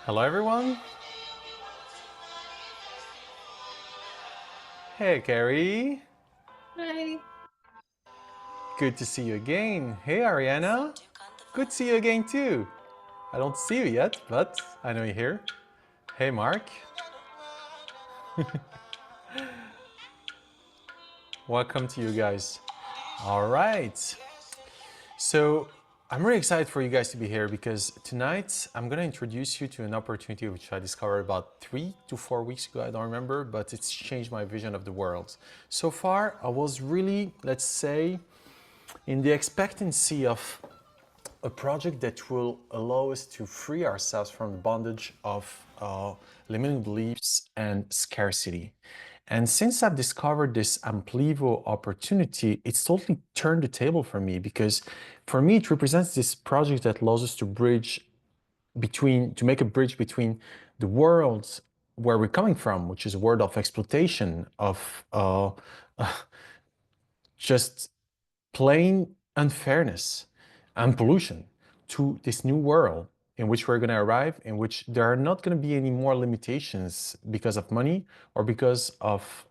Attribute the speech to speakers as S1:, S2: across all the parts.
S1: Hello everyone. Hey Carrie.
S2: Hi.
S1: Good to see you again. Hey Ariana. Good to see you again too. I don't see you yet, but I know you're here. Hey Mark. Welcome to you guys. All right. So I'm really excited for you guys to be here because tonight I'm going to introduce you to an opportunity which I discovered about 3 to 4 weeks ago. I don't remember, but it's changed my vision of the world. So far, I was really, let's say, in the expectancy of a project that will allow us to free ourselves from the bondage of limiting beliefs and scarcity. And since I've discovered this Amplivo opportunity, it's totally turned the table for me because for me, it represents this project that allows us to to make a bridge between the worlds where we're coming from, which is a world of exploitation, of just plain unfairness and pollution to this new world in which we're going to arrive, in which there are not going to be any more limitations because of money or because of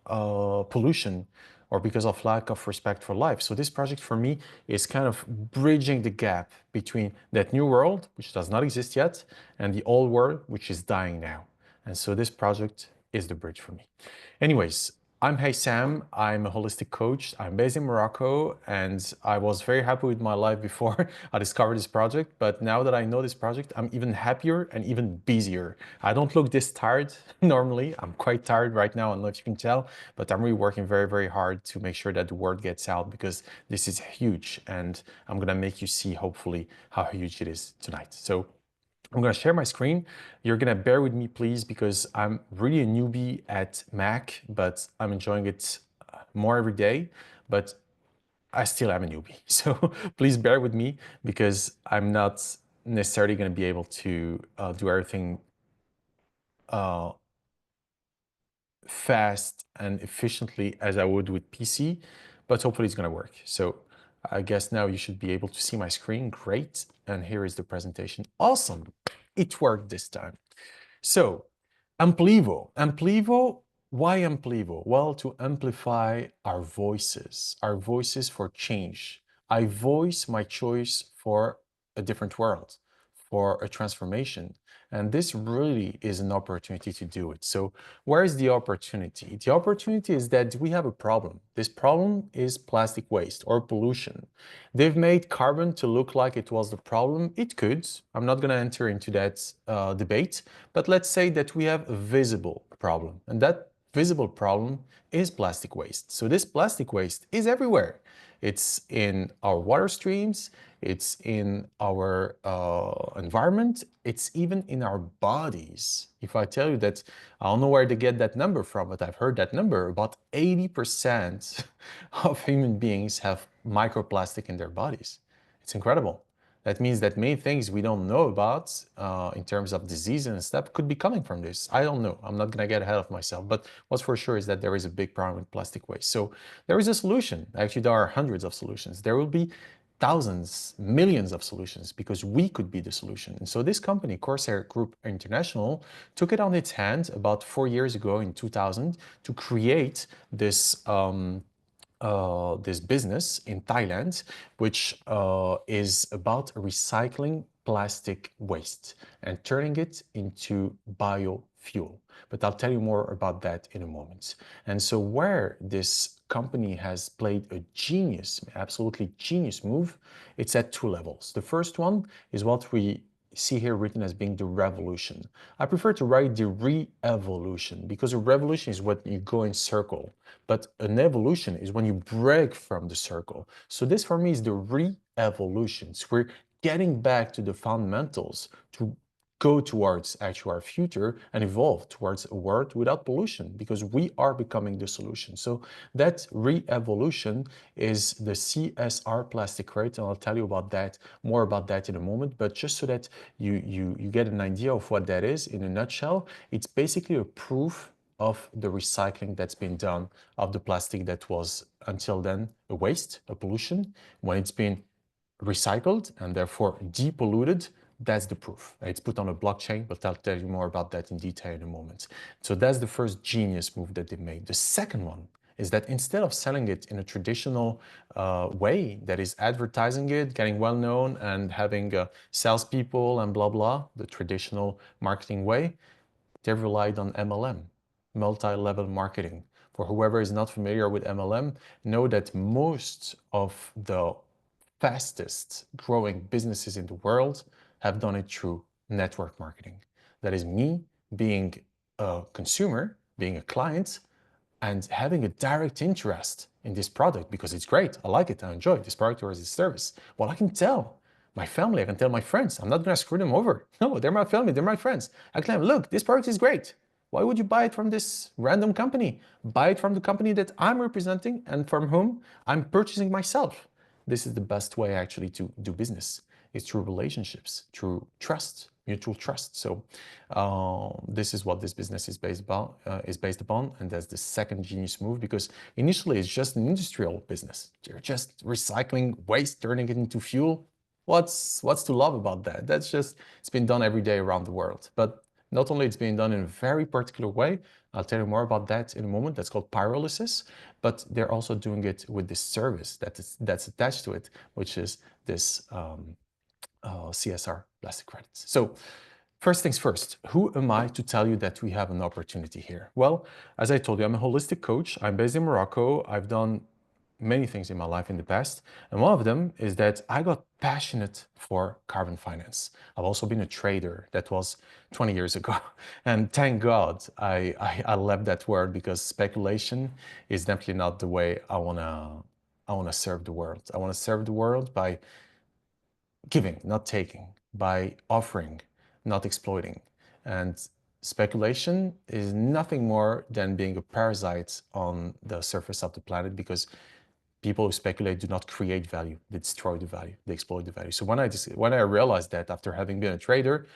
S1: pollution or because of lack of respect for life. So this project for me is kind of bridging the gap between that new world, which does not exist yet, and the old world, which is dying now. And so this project is the bridge for me. Anyways, I'm Hayssam. I'm a holistic coach. I'm based in Morocco, and I was very happy with my life before I discovered this project. But now that I know this project, I'm even happier and even busier. I don't look this tired normally. I'm quite tired right now. I don't know if you can tell, but I'm really working very, very hard to make sure that the word gets out because this is huge, and I'm gonna make you see hopefully how huge it is tonight. So I'm going to share my screen. You're going to bear with me, please, because I'm really a newbie at Mac, but I'm enjoying it more every day. But I still am a newbie. So please bear with me because I'm not necessarily going to be able to do everything uh, fast and efficiently as I would with PC, but hopefully it's going to work. So I guess now you should be able to see my screen. Great. And here is the presentation. Awesome. It worked this time. So, Amplivo. Amplivo, why Amplivo? Well, to amplify our voices for change. I voice my choice for a different world, for a transformation. And this really is an opportunity to do it. So, where is the opportunity? The opportunity is that we have a problem. This problem is plastic waste or pollution. They've made carbon to look like it was the problem. It could. I'm not going to enter into that debate, but let's say that we have a visible problem, and that visible problem is plastic waste. So this plastic waste is everywhere. It's in our water streams, it's in our environment, it's even in our bodies. If I tell you that, I don't know where to get that number from, but I've heard that number. About 80% of human beings have microplastic in their bodies. It's incredible. That means that many things we don't know about in terms of disease and stuff could be coming from this. I don't know. I'm not going to get ahead of myself. But what's for sure is that there is a big problem with plastic waste. So there is a solution. Actually, there are hundreds of solutions. There will be thousands, millions of solutions because we could be the solution. And so this company, Corsair Group International, took it on its hand about 4 years ago in 2000 to create this business in Thailand, which is about recycling plastic waste and turning it into biofuel. But I'll tell you more about that in a moment. And so where this company has played a genius, absolutely genius move, it's at two levels. The first one is what we see here written as being the revolution. I prefer to write the re-evolution because a revolution is what you go in circle, but an evolution is when you break from the circle. So this for me is the re-evolution. So we're getting back to the fundamentals to go towards actually our future and evolve towards a world without pollution because we are becoming the solution. So that re-evolution is the CSR Plastic Credits, and I'll tell you about that, more about that in a moment. But just so that you get an idea of what that is in a nutshell, it's basically a proof of the recycling that's been done of the plastic that was until then a waste, a pollution. When it's been recycled and therefore depolluted that's the proof. It's put on a blockchain, but I'll tell you more about that in detail in a moment. So that's the first genius move that they made. The second one is that instead of selling it in a traditional way, that is advertising it, getting well known and having salespeople and blah, blah, the traditional marketing way, they relied on MLM, multi-level marketing. For whoever is not familiar with MLM, know that most of the fastest growing businesses in the world have done it through network marketing. That is me being a consumer, being a client, and having a direct interest in this product because it's great. I like it. I enjoy this product or this service. Well, I can tell my family, I can tell my friends. I'm not going to screw them over. No, they're my family, they're my friends. I can tell them, look, this product is great. Why would you buy it from this random company? Buy it from the company that I'm representing and from whom I'm purchasing myself. This is the best way actually to do business. It's through relationships, through trust, mutual trust. So this is what this business is based upon, and that's the second genius move, because initially it's just an industrial business. You're just recycling waste, turning it into fuel. What's to love about that? That's just, it's been done every day around the world. But not only it's being done in a very particular way, I'll tell you more about that in a moment, that's called pyrolysis, but they're also doing it with this service that's attached to it, which is this CSR Plastic Credits. So first things first, who am I to tell you that we have an opportunity here? Well, as I told you, I'm a holistic coach. I'm based in Morocco. I've done many things in my life in the past. And one of them is that I got passionate for carbon finance. I've also been a trader. That was 20 years ago. And thank God I left that world, because speculation is definitely not the way I wanna serve the world. I wanna serve the world by giving, not taking, by offering, not exploiting. And speculation is nothing more than being a parasite on the surface of the planet, because people who speculate do not create value. They destroy the value, they exploit the value. So when I realized that, after having been a trader,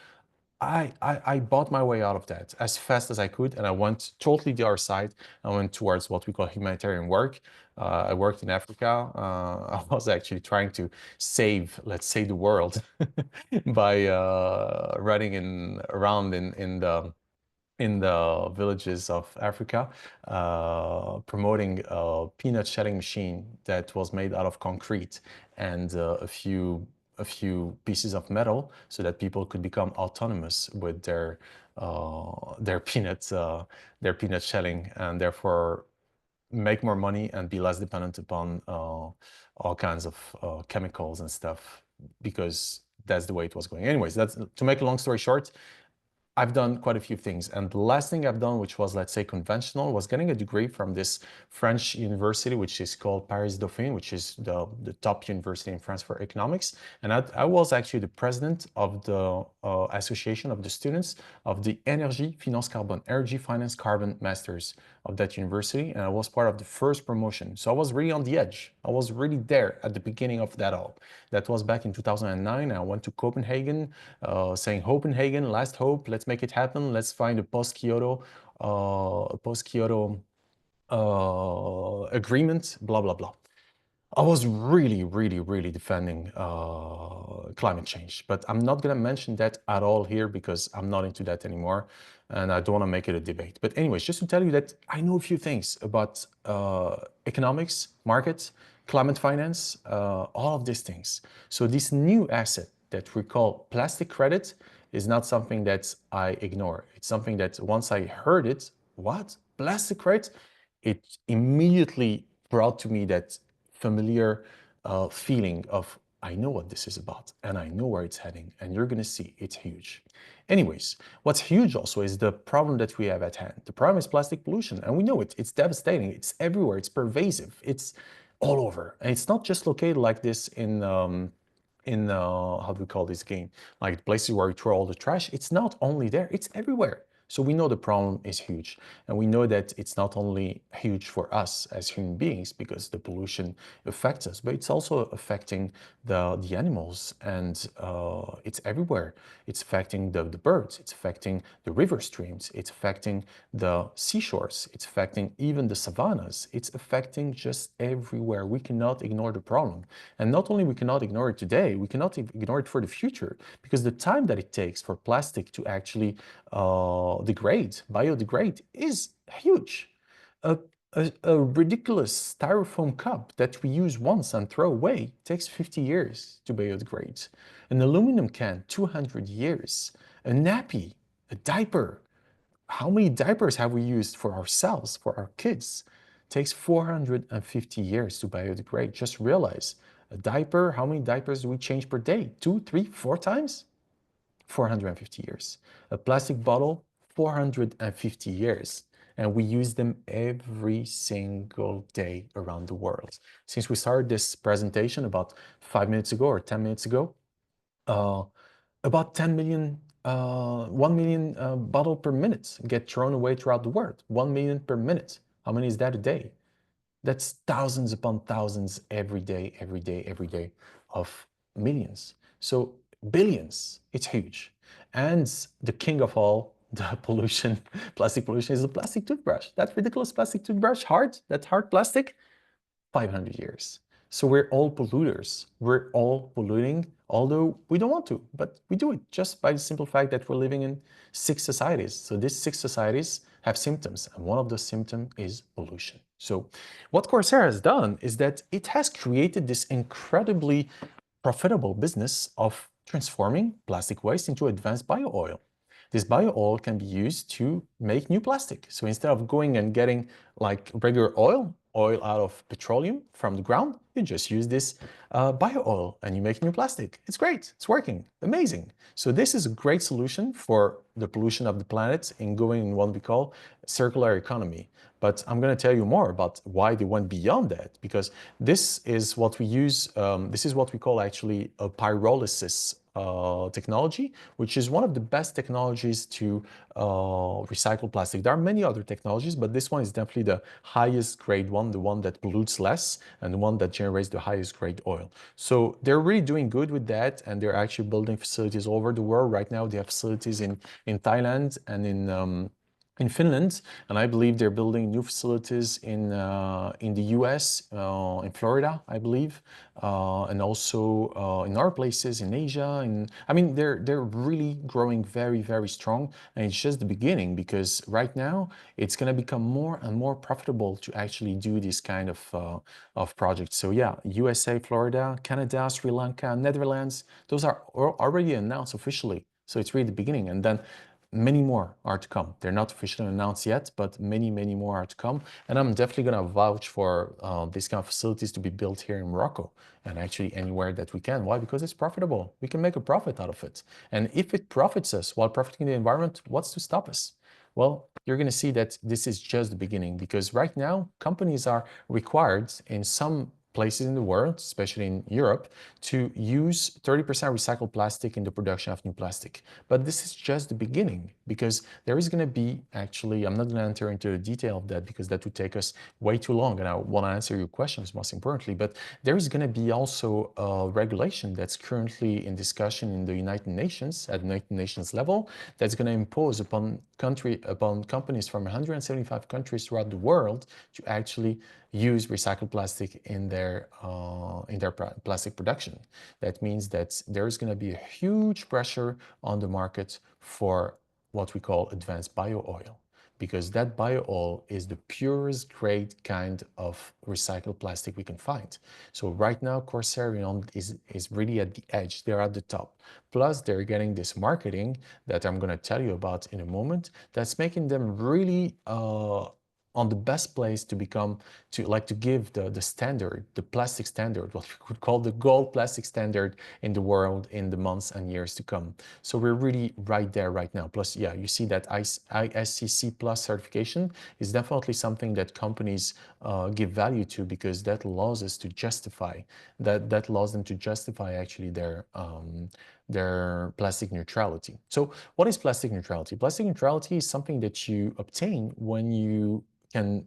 S1: I bought my way out of that as fast as I could, and I went totally the other side. I went towards what we call humanitarian work. I worked in Africa. I was actually trying to save, let's say, the world by running around in the villages of Africa, promoting a peanut shelling machine that was made out of concrete and a few pieces of metal, so that people could become autonomous with their peanut shelling, and therefore make more money and be less dependent upon all kinds of chemicals and stuff, because that's the way it was going. Anyways, that's, to make a long story short, I've done quite a few things. And the last thing I've done, which was, let's say, conventional, was getting a degree from this French university, which is called Paris Dauphine, which is the top university in France for economics. And I was actually the president of the association of the students of the Énergie Finance Carbone, Energy Finance Carbon Masters of that university. And I was part of the first promotion. So I was really on the edge. I was really there at the beginning of that all. That was back in 2009. I went to Copenhagen, saying, Copenhagen, last hope, let's make it happen. Let's find a post-Kyoto agreement, blah, blah, blah. I was really, really, really defending climate change, but I'm not going to mention that at all here, because I'm not into that anymore, and I don't want to make it a debate. But anyways, just to tell you that I know a few things about economics, markets, climate finance, all of these things. So this new asset that we call plastic credit is not something that I ignore. It's something that once I heard it, what? Plastic credit? It immediately brought to me that familiar feeling of, I know what this is about and I know where it's heading, and you're gonna see it's huge. Anyways, what's huge also is the problem that we have at hand. The problem is plastic pollution, and we know it. It's devastating. It's everywhere. It's pervasive. It's all over. And it's not just located like this in how do we call this game? Like places where we throw all the trash. It's not only there, it's everywhere. So we know the problem is huge, and we know that it's not only huge for us as human beings because the pollution affects us, but it's also affecting the animals, and it's everywhere. It's affecting the birds, it's affecting the river streams, it's affecting the seashores, it's affecting even the savannas, it's affecting just everywhere. We cannot ignore the problem. And not only we cannot ignore it today, we cannot ignore it for the future, because the time that it takes for plastic to actually biodegrade is huge. A, a ridiculous styrofoam cup that we use once and throw away takes 50 years to biodegrade. An aluminum can, 200 years. A nappy, a diaper. How many diapers have we used for ourselves, for our kids? It takes 450 years to biodegrade. Just realize, a diaper, how many diapers do we change per day? 2, 3, 4 times? 450 years. A plastic bottle, 450 years. And we use them every single day around the world. Since we started this presentation about 5 minutes ago or 10 minutes ago, about 10 million, 1 million bottle per minute get thrown away throughout the world. 1 million per minute. How many is that a day? That's thousands upon thousands every day, every day, every day of millions. So billions, it's huge. And the king of all, the pollution, plastic pollution, is the plastic toothbrush. That ridiculous plastic toothbrush, that hard plastic, 500 years. So we're all polluters. We're all polluting, although we don't want to, but we do it just by the simple fact that we're living in 6 societies. So these 6 societies have symptoms, and one of those symptoms is pollution. So what Corsair has done is that it has created this incredibly profitable business of transforming plastic waste into advanced bio-oil. This bio-oil can be used to make new plastic. So instead of going and getting like regular oil out of petroleum from the ground, you just use this bio-oil and you make new plastic. It's great, it's working, amazing. So this is a great solution for the pollution of the planet in going in what we call circular economy. But I'm going to tell you more about why they went beyond that, because this is what we use, this is what we call actually a pyrolysis technology, which is one of the best technologies to recycle plastic. There are many other technologies, but this one is definitely the highest grade one, the one that pollutes less and the one that generates the highest grade oil. So they're really doing good with that, and they're actually building facilities all over the world. Right now, they have facilities in Thailand and in Finland, and I believe they're building new facilities in the US, in Florida, I believe, and also in other places in Asia. And I mean, they're really growing very, very strong, and it's just the beginning, because right now it's going to become more and more profitable to actually do this kind of projects. So yeah, USA, Florida, Canada, Sri Lanka, Netherlands, those are already announced officially. So it's really the beginning, and then many more are to come. They're not officially announced yet, but many, many more are to come. And I'm definitely going to vouch for these kind of facilities to be built here in Morocco and actually anywhere that we can. Why? Because it's profitable. We can make a profit out of it. And if it profits us while profiting the environment, what's to stop us? Well, you're going to see that this is just the beginning, because right now companies are required in some places in the world, especially in Europe, to use 30% recycled plastic in the production of new plastic. But this is just the beginning, because there is going to be actually, I'm not going to enter into the detail of that because that would take us way too long, and I want to answer your questions most importantly, but there is going to be also a regulation that's currently in discussion in the United Nations, at the United Nations level, that's going to impose upon companies from 175 countries throughout the world to actually use recycled plastic in their plastic production. That means that there's going to be a huge pressure on the market for what we call advanced bio-oil, because that bio-oil is the purest grade kind of recycled plastic we can find. So right now, Corsair is really at the edge. They're at the top. Plus, they're getting this marketing that I'm going to tell you about in a moment that's making them really on the best place to become, to give the standard, the plastic standard, what we could call the gold plastic standard in the world in the months and years to come. So we're really right there right now. Plus, yeah, you see that ISCC Plus certification is definitely something that companies give value to, because that allows us to justify, that allows them to justify actually their plastic neutrality. So what is plastic neutrality? Plastic neutrality is something that you obtain when you can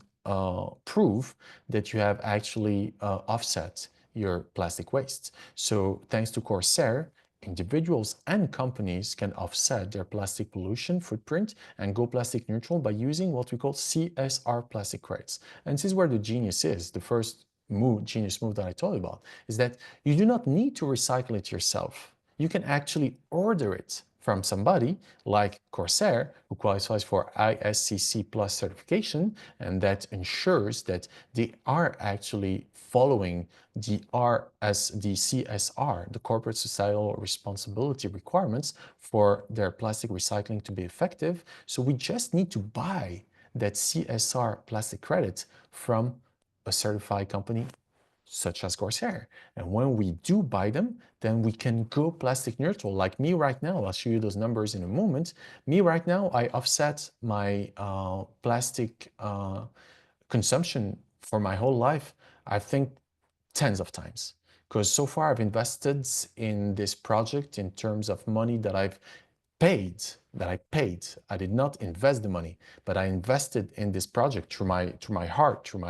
S1: prove that you have actually offset your plastic waste. So thanks to Corsair, individuals and companies can offset their plastic pollution footprint and go plastic neutral by using what we call CSR plastic credits. And this is where the genius is. The first genius move that I told you about is that you do not need to recycle it yourself. You can actually order it from somebody like Corsair, who qualifies for ISCC Plus certification, and that ensures that they are actually following the CSR, the corporate societal responsibility requirements for their plastic recycling to be effective. So we just need to buy that CSR plastic credit from a certified company such as Corsair. And when we do buy them, then we can go plastic neutral. Like me right now, I'll show you those numbers in a moment. Me right now, I offset my plastic consumption for my whole life, I think tens of times. Because so far I've invested in this project in terms of money that I paid. I did not invest the money, but I invested in this project through my heart, through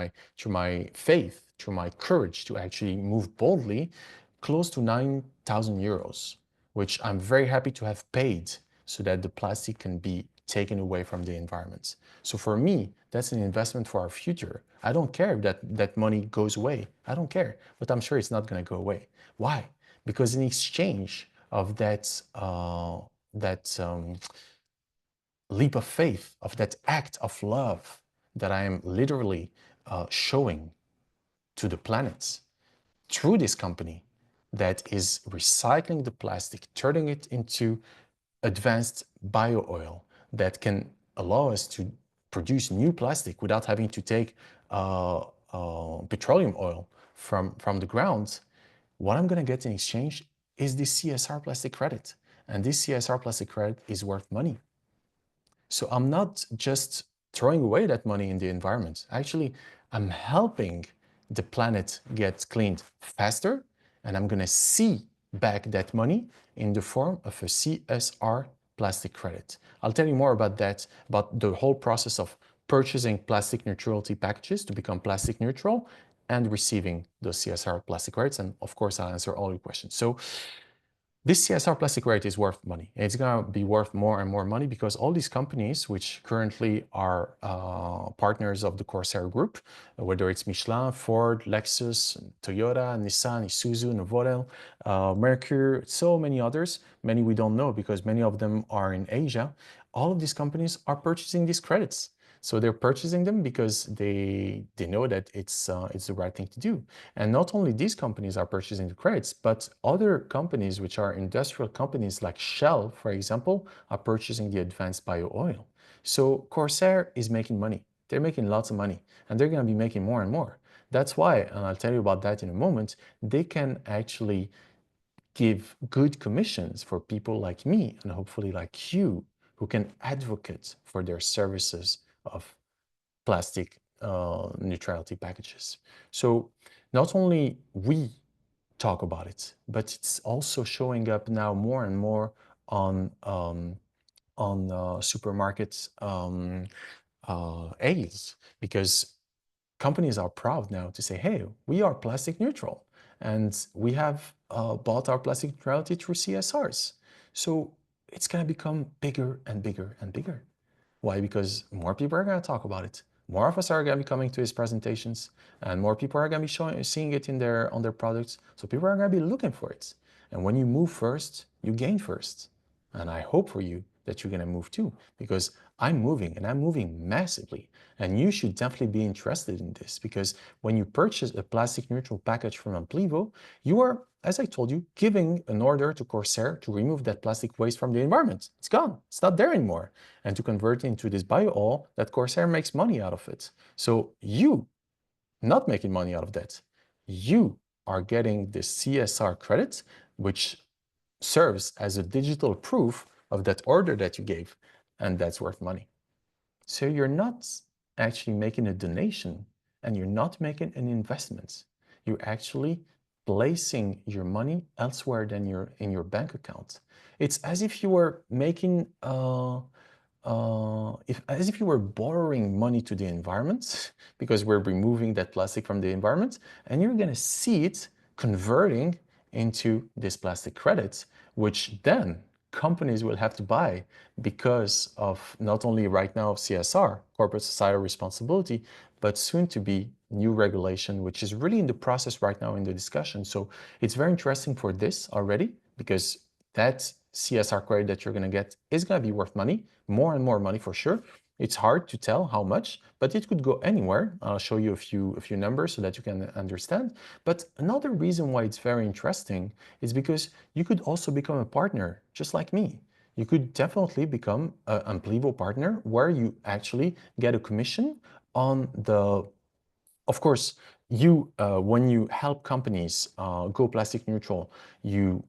S1: my faith, through my courage to actually move boldly, close to 9,000 euros, which I'm very happy to have paid so that the plastic can be taken away from the environment. So for me, that's an investment for our future. I don't care if that money goes away. I don't care, but I'm sure it's not going to go away. Why? Because in exchange of that leap of faith, of that act of love that I am literally showing to the planet through this company that is recycling the plastic, turning it into advanced bio oil that can allow us to produce new plastic without having to take petroleum oil from the ground. What I'm going to get in exchange is this CSR plastic credit. And this CSR plastic credit is worth money. So I'm not just throwing away that money in the environment. Actually, I'm helping the planet get cleaned faster, and I'm going to see back that money in the form of a CSR plastic credit. I'll tell you more about that, about the whole process of purchasing plastic neutrality packages to become plastic neutral and receiving those CSR plastic credits. And of course, I'll answer all your questions. So this CSR plastic credit is worth money. It's going to be worth more and more money because all these companies, which currently are partners of the Corsair Group, whether it's Michelin, Ford, Lexus, Toyota, Nissan, Isuzu, Novotel, Mercury, so many others, many we don't know because many of them are in Asia, all of these companies are purchasing these credits. So they're purchasing them because they know that it's the right thing to do. And not only these companies are purchasing the credits, but other companies, which are industrial companies like Shell, for example, are purchasing the advanced bio oil. So Corsair is making money. They're making lots of money, and they're going to be making more and more. That's why, and I'll tell you about that in a moment, they can actually give good commissions for people like me and hopefully like you who can advocate for their services of plastic neutrality packages. So not only we talk about it, but it's also showing up now more and more on supermarkets aisles because companies are proud now to say, hey, we are plastic neutral and we have bought our plastic neutrality through CSRs. So it's going to become bigger and bigger and bigger. Why? Because more people are going to talk about it. More of us are going to be coming to his presentations, and more people are going to be seeing it on their products. So people are going to be looking for it. And when you move first, you gain first. And I hope for you that you're going to move too, because I'm moving and I'm moving massively. And you should definitely be interested in this because when you purchase a plastic neutral package from Amplivo, you are, as I told you, giving an order to Corsair to remove that plastic waste from the environment. It's gone. It's not there anymore. And to convert it into this bio oil that Corsair makes money out of it. So you not making money out of that. You are getting the CSR credit, which serves as a digital proof of that order that you gave, and that's worth money. So you're not actually making a donation and you're not making an investment. You're actually placing your money elsewhere than in your bank account. It's as if you were making as if you were borrowing money to the environment because we're removing that plastic from the environment, and you're going to see it converting into this plastic credits, which then companies will have to buy because of not only right now of CSR, corporate societal responsibility, but soon to be new regulation, which is really in the process right now in the discussion. So it's very interesting for this already, because that CSR credit that you're going to get is going to be worth money, more and more money for sure. It's hard to tell how much, but it could go anywhere. I'll show you a few numbers so that you can understand. But another reason why it's very interesting is because you could also become a partner, just like me. You could definitely become an Amplivo partner where you actually get a commission on the, of course, you when you help companies go plastic neutral, you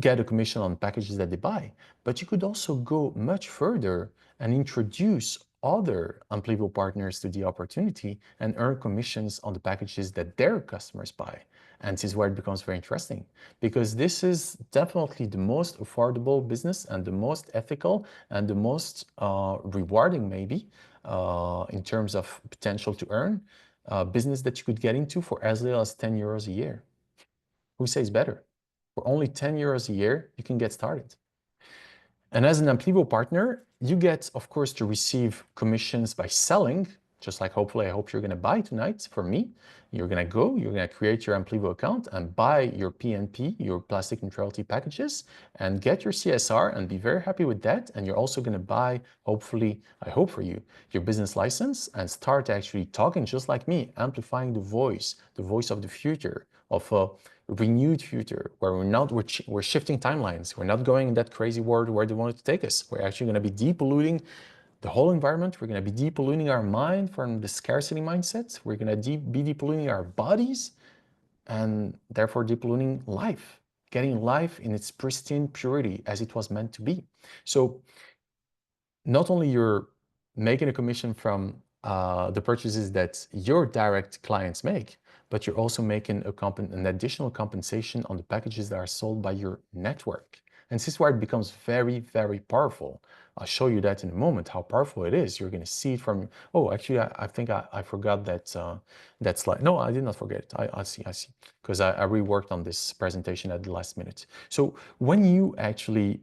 S1: get a commission on packages that they buy, but you could also go much further and introduce other Amplivo partners to the opportunity and earn commissions on the packages that their customers buy. And this is where it becomes very interesting, because this is definitely the most affordable business and the most ethical and the most rewarding, maybe, in terms of potential to earn, business that you could get into for as little as 10 euros a year. Who says better? For only 10 euros a year, you can get started. And as an Amplivo partner, you get, of course, to receive commissions by selling, just like hopefully I hope you're going to buy tonight for me. You're going to go, you're going to create your Amplivo account and buy your PNP, your plastic neutrality packages, and get your CSR and be very happy with that. And you're also going to buy, hopefully, I hope for you, your business license and start actually talking just like me, amplifying the voice of the future, of a renewed future where we're shifting timelines. We're not going in that crazy world where they wanted to take us. We're actually going to be depolluting the whole environment. We're going to be depolluting our mind from the scarcity mindset. We're going to be depolluting our bodies and therefore depolluting life, getting life in its pristine purity as it was meant to be. So not only you're making a commission from the purchases that your direct clients make, but you're also making an additional compensation on the packages that are sold by your network. And this is where it becomes very, very powerful. I'll show you that in a moment, how powerful it is. You're going to see it from, oh, actually, I think I forgot that that slide. No, I did not forget it. I see, because I reworked on this presentation at the last minute. So when you actually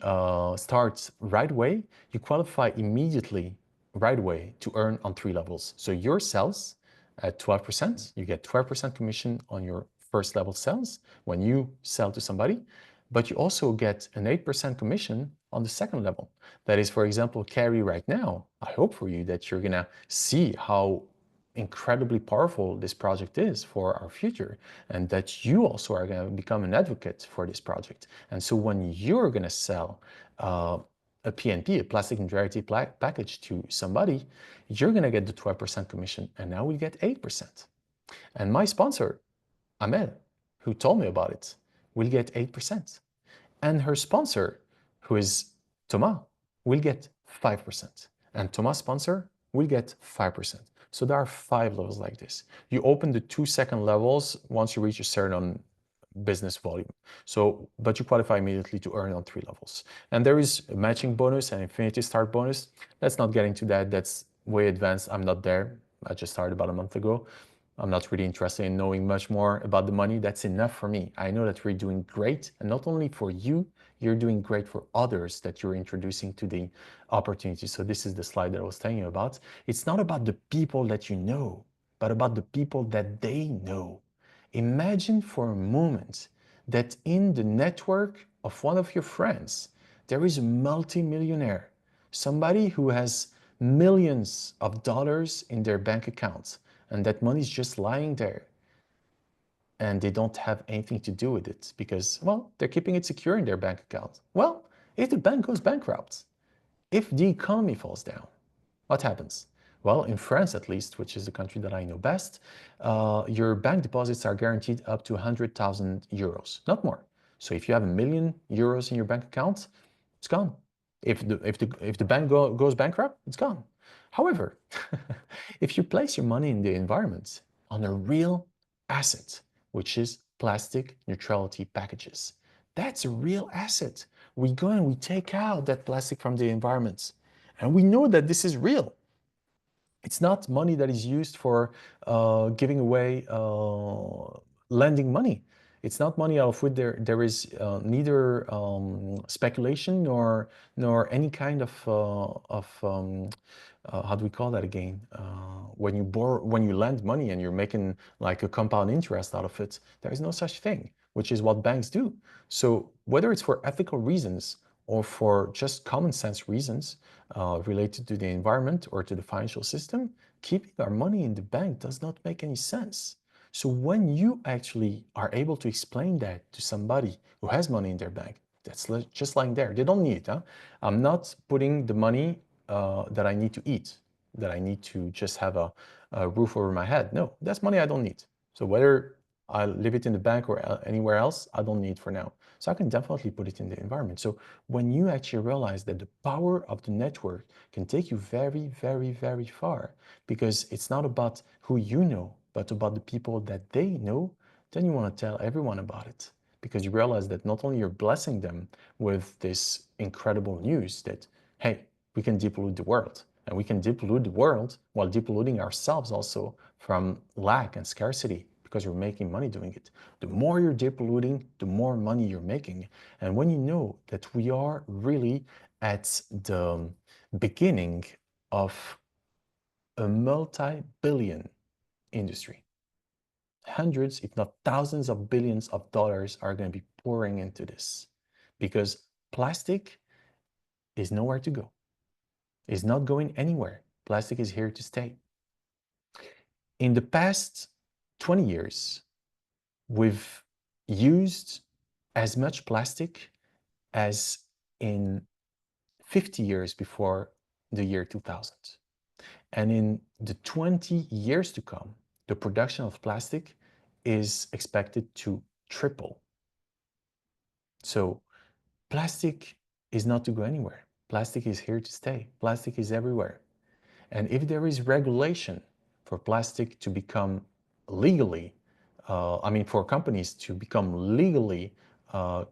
S1: start right away, you qualify immediately right away to earn on 3 levels. So your sales at 12%, you get 12% commission on your first level sales when you sell to somebody, but you also get an 8% commission on the second level. That is, for example, Carrie right now. I hope for you that you're gonna see how incredibly powerful this project is for our future, and that you also are going to become an advocate for this project. And so when you're going to sell a PNP, a plastic neutrality package to somebody, you're going to get the 12% commission, and now we get 8%. And my sponsor, Amel, who told me about it, will get 8%. And her sponsor, who is Thomas, will get 5%. And Thomas' sponsor will get 5%. So there are 5 levels like this. You open the 2-second levels once you reach a certain business volume. So, but you qualify immediately to earn on 3 levels. And there is a matching bonus and infinity start bonus. Let's not get into that. That's way advanced. I'm not there. I just started about a month ago. I'm not really interested in knowing much more about the money. That's enough for me. I know that we're doing great, and not only for you, you're doing great for others that you're introducing to the opportunity. So this is the slide that I was telling you about. It's not about the people that you know, but about the people that they know. Imagine for a moment that in the network of one of your friends, there is a multimillionaire, somebody who has millions of dollars in their bank accounts, and that money is just lying there and they don't have anything to do with it because, well, they're keeping it secure in their bank account. Well, if the bank goes bankrupt, if the economy falls down, what happens? Well, in France at least, which is the country that I know best, your bank deposits are guaranteed up to 100,000 euros, not more. So if you have €1,000,000 in your bank account, it's gone. If the bank goes bankrupt, it's gone. However, if you place your money in the environment on a real asset, which is plastic neutrality packages. That's a real asset. We go and we take out that plastic from the environment. And we know that this is real. It's not money that is used for giving away, lending money. It's not money out of which there is neither speculation nor any kind of how do we call that again? When you lend money and you're making like a compound interest out of it, there is no such thing, which is what banks do. So whether it's for ethical reasons or for just common sense reasons related to the environment or to the financial system, keeping our money in the bank does not make any sense. So when you actually are able to explain that to somebody who has money in their bank, that's just lying there. They don't need it. Huh? I'm not putting the money that I need to eat, that I need to just have a roof over my head. No, that's money I don't need. So whether I leave it in the bank or anywhere else, I don't need for now. So I can definitely put it in the environment. So when you actually realize that the power of the network can take you very, very, very far, because it's not about who you know, but about the people that they know, then you want to tell everyone about it, because you realize that not only you're blessing them with this incredible news that, hey, we can depollute the world, and we can depollute the world while depolluting ourselves also from lack and scarcity, because you're making money doing it. The more you're depolluting, the more money you're making. And when you know that we are really at the beginning of a multi-billion industry, hundreds, if not thousands of billions of dollars are going to be pouring into this, because plastic is nowhere to go. It's not going anywhere. Plastic is here to stay. In the past 20 years, we've used as much plastic as in 50 years before the year 2000. And in the 20 years to come, the production of plastic is expected to triple. So plastic is not to go anywhere. Plastic is here to stay. Plastic is everywhere. And if there is regulation for plastic to become legally, for companies to become legally, to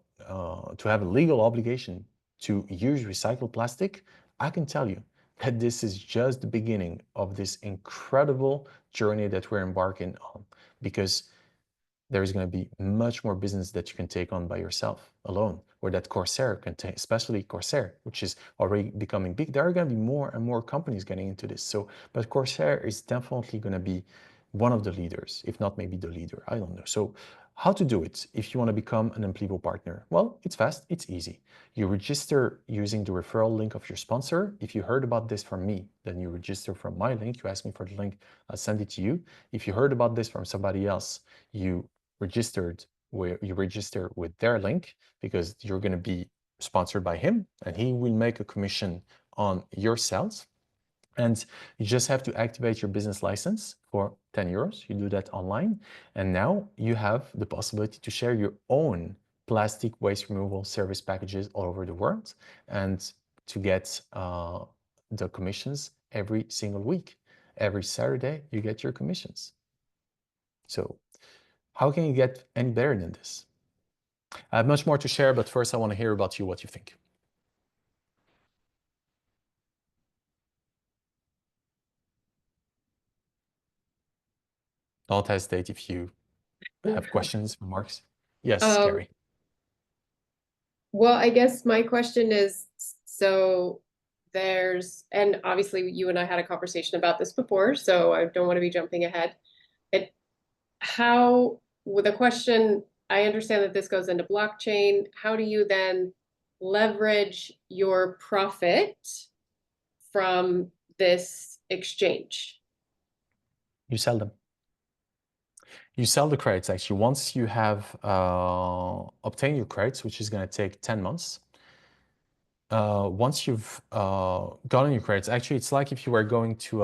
S1: have a legal obligation to use recycled plastic, I can tell you that this is just the beginning of this incredible journey that we're embarking on, because there is going to be much more business that you can take on by yourself alone, or that Corsair can take, especially Corsair, which is already becoming big. There are going to be more and more companies getting into this. So, but Corsair is definitely going to be one of the leaders, if not maybe the leader. I don't know. So how to do it if you want to become an Amplivo partner? Well, it's fast, it's easy. You register using the referral link of your sponsor. If you heard about this from me, then you register from my link. You ask me for the link, I'll send it to you. If you heard about this from somebody else, you register with their link, because you're going to be sponsored by him and he will make a commission on your sales. And you just have to activate your business license for 10 euros. You do that online. And now you have the possibility to share your own plastic waste removal service packages all over the world, and to get the commissions every single week. Every Saturday, you get your commissions. So how can you get any better than this? I have much more to share, but first I want to hear about you, what you think. Don't hesitate if you have questions, remarks. Yes,
S2: Um,
S1: Carrie.
S2: well, I guess my question is, so and obviously you and I had a conversation about this before, so I don't want to be jumping ahead. With the question, I understand that this goes into blockchain. How do you then leverage your profit from this exchange?
S1: You sell them. You sell the credits actually. Once you have obtained your credits, which is going to take 10 months, once you've gotten your credits, actually, it's like if you were going to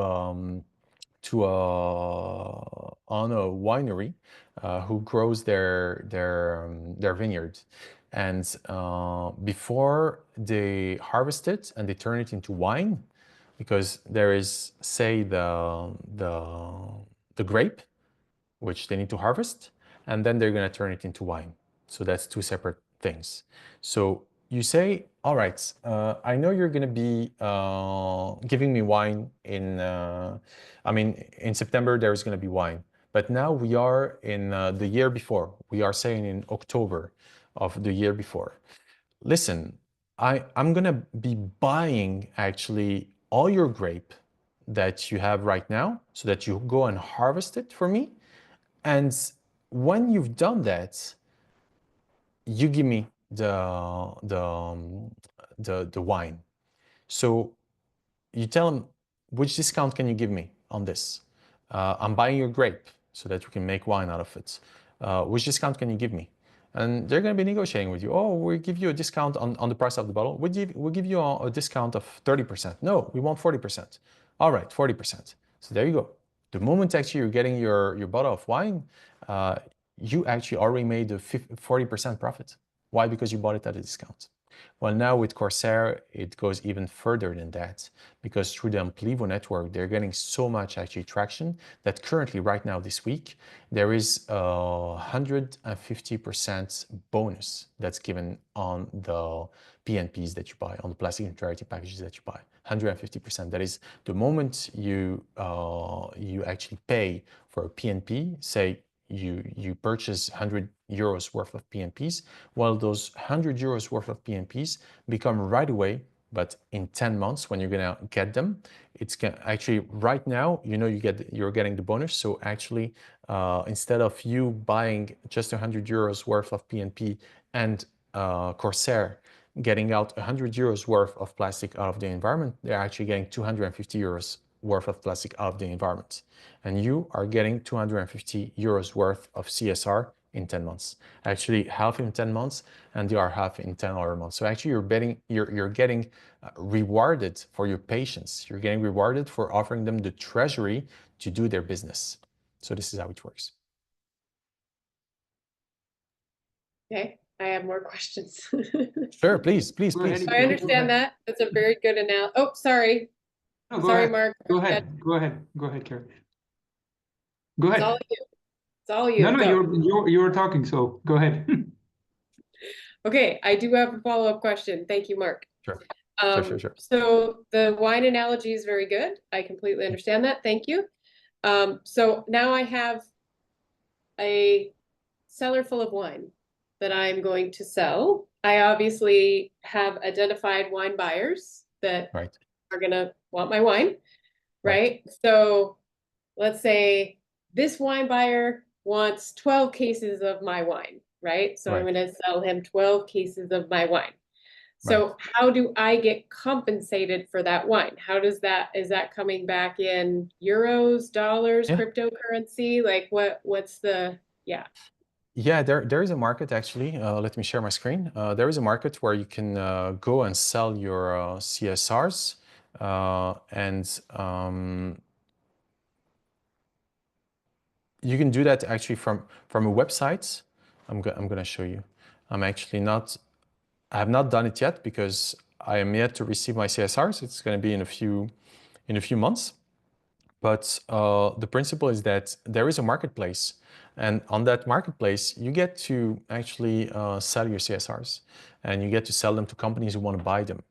S1: on a winery who grows their vineyard, and before they harvest it and they turn it into wine, because there is, say, the grape which they need to harvest, and then they're going to turn it into wine. So that's two separate things. So you say, all right, I know you're going to be giving me wine in September, there's going to be wine. But now we are in the year before. We are saying in October of the year before. Listen, I'm going to be buying actually all your grape that you have right now so that you go and harvest it for me. And when you've done that, you give me the wine. So you tell them, which discount can you give me on this? I'm buying your grape so that we can make wine out of it. Which discount can you give me? And they're going to be negotiating with you. Oh, we give you a discount on the price of the bottle. We'll give you a discount of 30%. No, we want 40%. All right, 40%. So there you go. The moment actually you're getting your bottle of wine, you actually already made a 40% profit. Why? Because you bought it at a discount. Well, now with Corsair, it goes even further than that, because through the Amplivo network, they're getting so much actually traction that currently, right now, this week, there is a 150% bonus that's given on the PNPs that you buy, on the plastic neutrality packages that you buy. 150%. That is the moment you actually pay for a PNP, say you purchase 100 euros worth of PNPs, well, those 100 euros worth of PNPs become right away, but in 10 months when you're gonna get them, it's actually right now, you know, you're getting the bonus. So actually, instead of you buying just 100 euros worth of PNP and Corsair getting out 100 euros worth of plastic out of the environment, they're actually getting 250 euros worth of plastic out of the environment. And you are getting 250 euros worth of CSR in 10 months. Actually, half in 10 months, and the other half in 10 other months. So actually, you're getting rewarded for your patience. You're getting rewarded for offering them the treasury to do their business. So this is how it works.
S2: Okay, I have more questions.
S1: Sure, please, please,
S3: Go ahead.
S1: please.
S2: I understand that. That's a very good analogy. Oh, sorry.
S3: No, go
S2: Sorry,
S3: ahead.
S2: Mark.
S3: Go ahead. Go ahead. Go ahead, Karen. Go
S2: It's all
S3: ahead.
S2: you. It's all you.
S3: No, no,
S2: Go.
S3: you're talking, so go ahead.
S2: Okay, I do have a follow-up question. Thank you, Mark.
S1: Sure. Sure.
S2: So the wine analogy is very good. I completely understand that. Thank you. So now I have a cellar full of wine that I'm going to sell. I obviously have identified wine buyers that
S1: Right.
S2: are gonna want my wine,
S1: Right.
S2: right? So let's say this wine buyer wants 12 cases of my wine, right? So I'm
S1: Right.
S2: gonna sell him 12 cases of my wine.
S1: Right.
S2: So how do I get compensated for that wine? Is that coming back in euros, dollars,
S1: Yeah.
S2: cryptocurrency? Like what's the, yeah.
S1: Yeah, there is a market actually. Let me share my screen. There is a market where you can go and sell your CSRs, and you can do that actually from a website. I'm gonna show you. I have not done it yet because I am yet to receive my CSRs. It's going to be in a few months. But the principle is that there is a marketplace, and on that marketplace, you get to actually sell your CSRs, and you get to sell them to companies who want to buy them.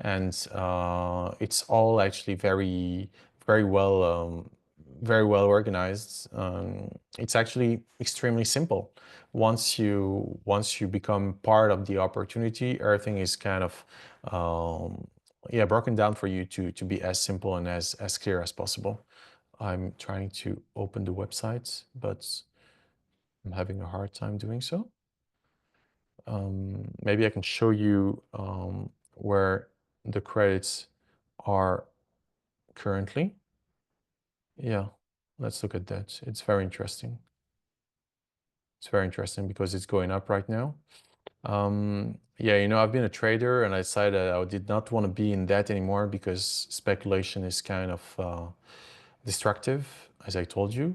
S1: And it's all actually very well organized. It's actually extremely simple. Once you become part of the opportunity, everything is kind of broken down for you to be as simple and as clear as possible. I'm trying to open the website, but I'm having a hard time doing so. Maybe I can show you where the credits are currently. Yeah, let's look at that. It's very interesting. It's very interesting because it's going up right now. Yeah, you know, I've been a trader and I decided I did not want to be in that anymore because speculation is kind of destructive, as I told you.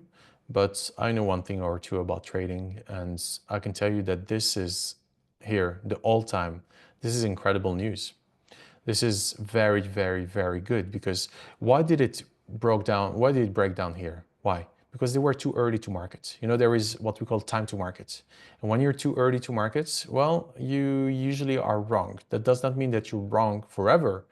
S1: But I know one thing or two about trading, and I can tell you that this is here, the all-time. This is incredible news. This is very, very, very good because why did it break down? Why did it break down here? Why? Because they were too early to market. You know, there is what we call time to market. And when you're too early to market, well, you usually are wrong. That does not mean that you're wrong forever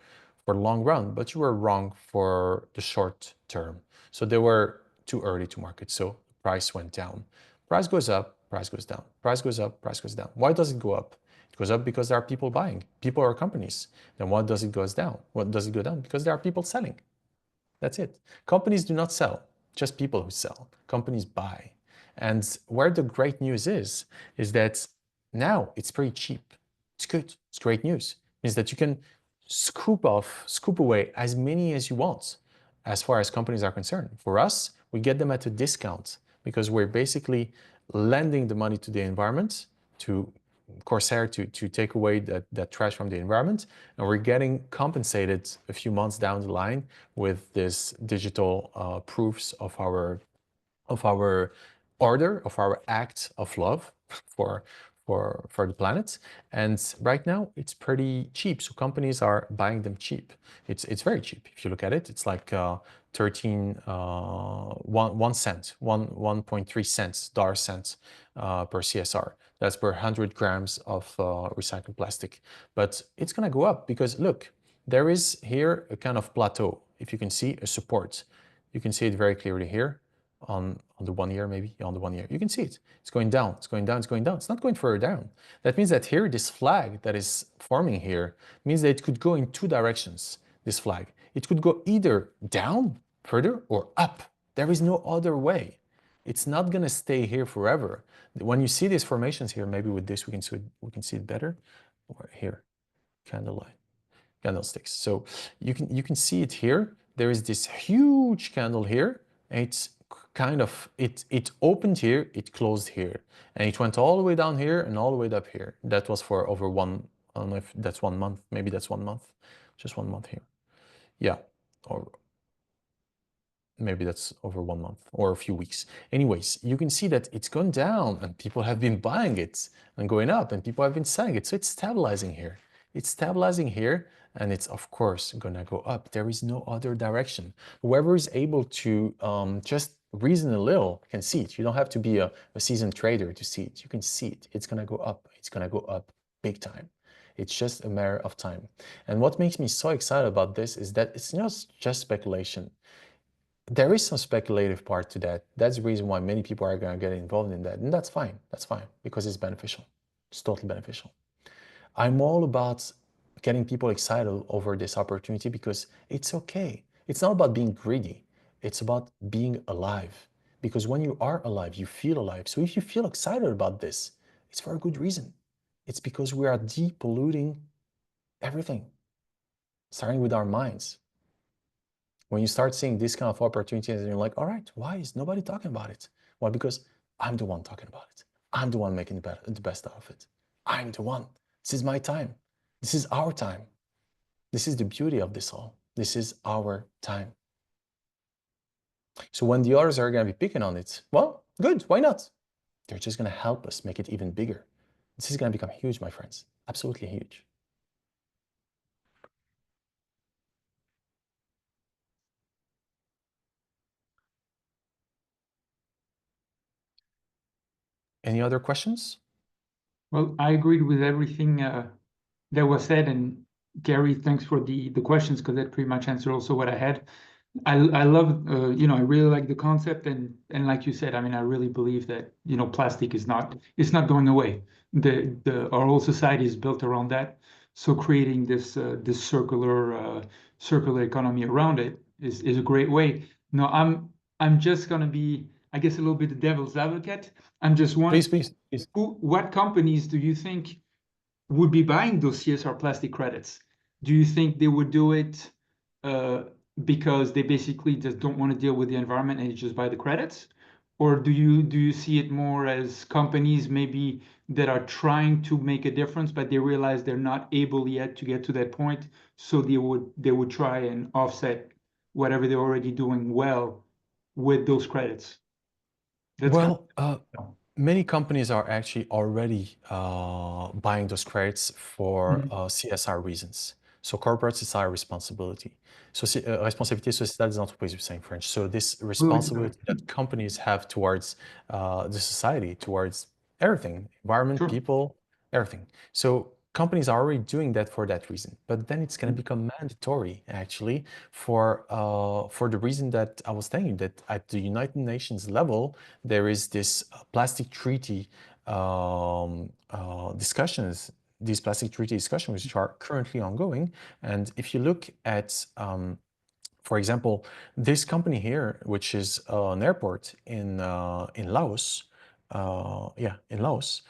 S1: for the long run, but you were wrong for the short term. So they were too early to market. So price went down. Price goes up, price goes down. Price goes up, price goes down. Why does it go up? It goes up because there are people buying, people or companies. Then what does it goes down? What does it go down? Because there are people selling. That's it. Companies do not sell, just people who sell. Companies buy. And where the great news is that now it's pretty cheap. It's good. It's great news. It means that you can scoop away as many as you want as far as companies are concerned. For us, we get them at a discount because we're basically lending the money to the environment, to Corsair to take away that trash from the environment, and we're getting compensated a few months down the line with this digital proofs of our order, of our act of love for the planet. And right now it's pretty cheap, so companies are buying them cheap. It's very cheap. If you look at it, it's like 1 cent, 1.3 cents, dollar cents per CSR. That's per 100 grams of recycled plastic. But it's gonna go up because look, there is here a kind of plateau. If you can see a support, you can see it very clearly here on the 1 year, maybe on the 1 year. You can see it. It's going down, it's going down, it's going down. It's not going further down. That means that here, this flag that is forming here means that it could go in two directions, this flag. It could go either down further or up. There is no other way. It's not gonna stay here forever. When you see these formations here, maybe with this we can see it better. Or here, candlesticks. So you can see it here. There is this huge candle here, and it's kind of it opened here, it closed here, and it went all the way down here and all the way up here. That was for over one. I don't know if that's 1 month. Maybe that's 1 month, just 1 month here. Yeah, or maybe that's over 1 month or a few weeks. Anyways, you can see that it's gone down and people have been buying it and going up and people have been selling it. So it's stabilizing here. It's stabilizing here and it's of course gonna go up. There is no other direction. Whoever is able to just reason a little can see it. You don't have to be a seasoned trader to see it. You can see it. It's gonna go up. It's gonna go up big time. It's just a matter of time. And what makes me so excited about this is that it's not just speculation. There is some speculative part to that. That's the reason why many people are going to get involved in that. And that's fine. That's fine because it's beneficial. It's totally beneficial. I'm all about getting people excited over this opportunity because it's okay. It's not about being greedy. It's about being alive. Because when you are alive, you feel alive. So if you feel excited about this, it's for a good reason. It's because we are depolluting everything, starting with our minds. When you start seeing this kind of opportunities and you're like, all right, why is nobody talking about it? Well, because I'm the one talking about it. I'm the one making the best out of it. I'm the one. This is my time. This is our time. This is the beauty of this all. This is our time. So when the others are going to be picking on it, well, good, why not? They're just going to help us make it even bigger. This is going to become huge, my friends. Absolutely huge. Any other questions?
S3: Well, I agreed with everything that was said, and Gary, thanks for the questions because that pretty much answered also what I had. I love I really like the concept, and like you said, I mean, I really believe that plastic is not going away. Our whole society is built around that, so creating this circular economy around it is a great way. No, I'm just gonna be, I guess, a little bit the devil's advocate. I'm just wondering,
S1: Please.
S3: what companies do you think would be buying those CSR plastic credits? Do you think they would do it because they basically just don't want to deal with the environment and just buy the credits? Or do you see it more as companies maybe that are trying to make a difference, but they realize they're not able yet to get to that point, so they would try and offset whatever they're already doing well with those credits?
S1: Many companies are actually already buying those credits for CSR reasons. So corporate societal responsibility. Responsabilité sociétale des entreprises, we say in French. So this responsibility that companies have towards the society, towards everything, environment, people, everything. So companies are already doing that for that reason, but then it's going to become mandatory actually for the reason that I was saying, that at the United Nations level, there is this plastic treaty discussions, these plastic treaty discussions, which are currently ongoing. And if you look at, for example, this company here, which is an airport in Laos, in Laos,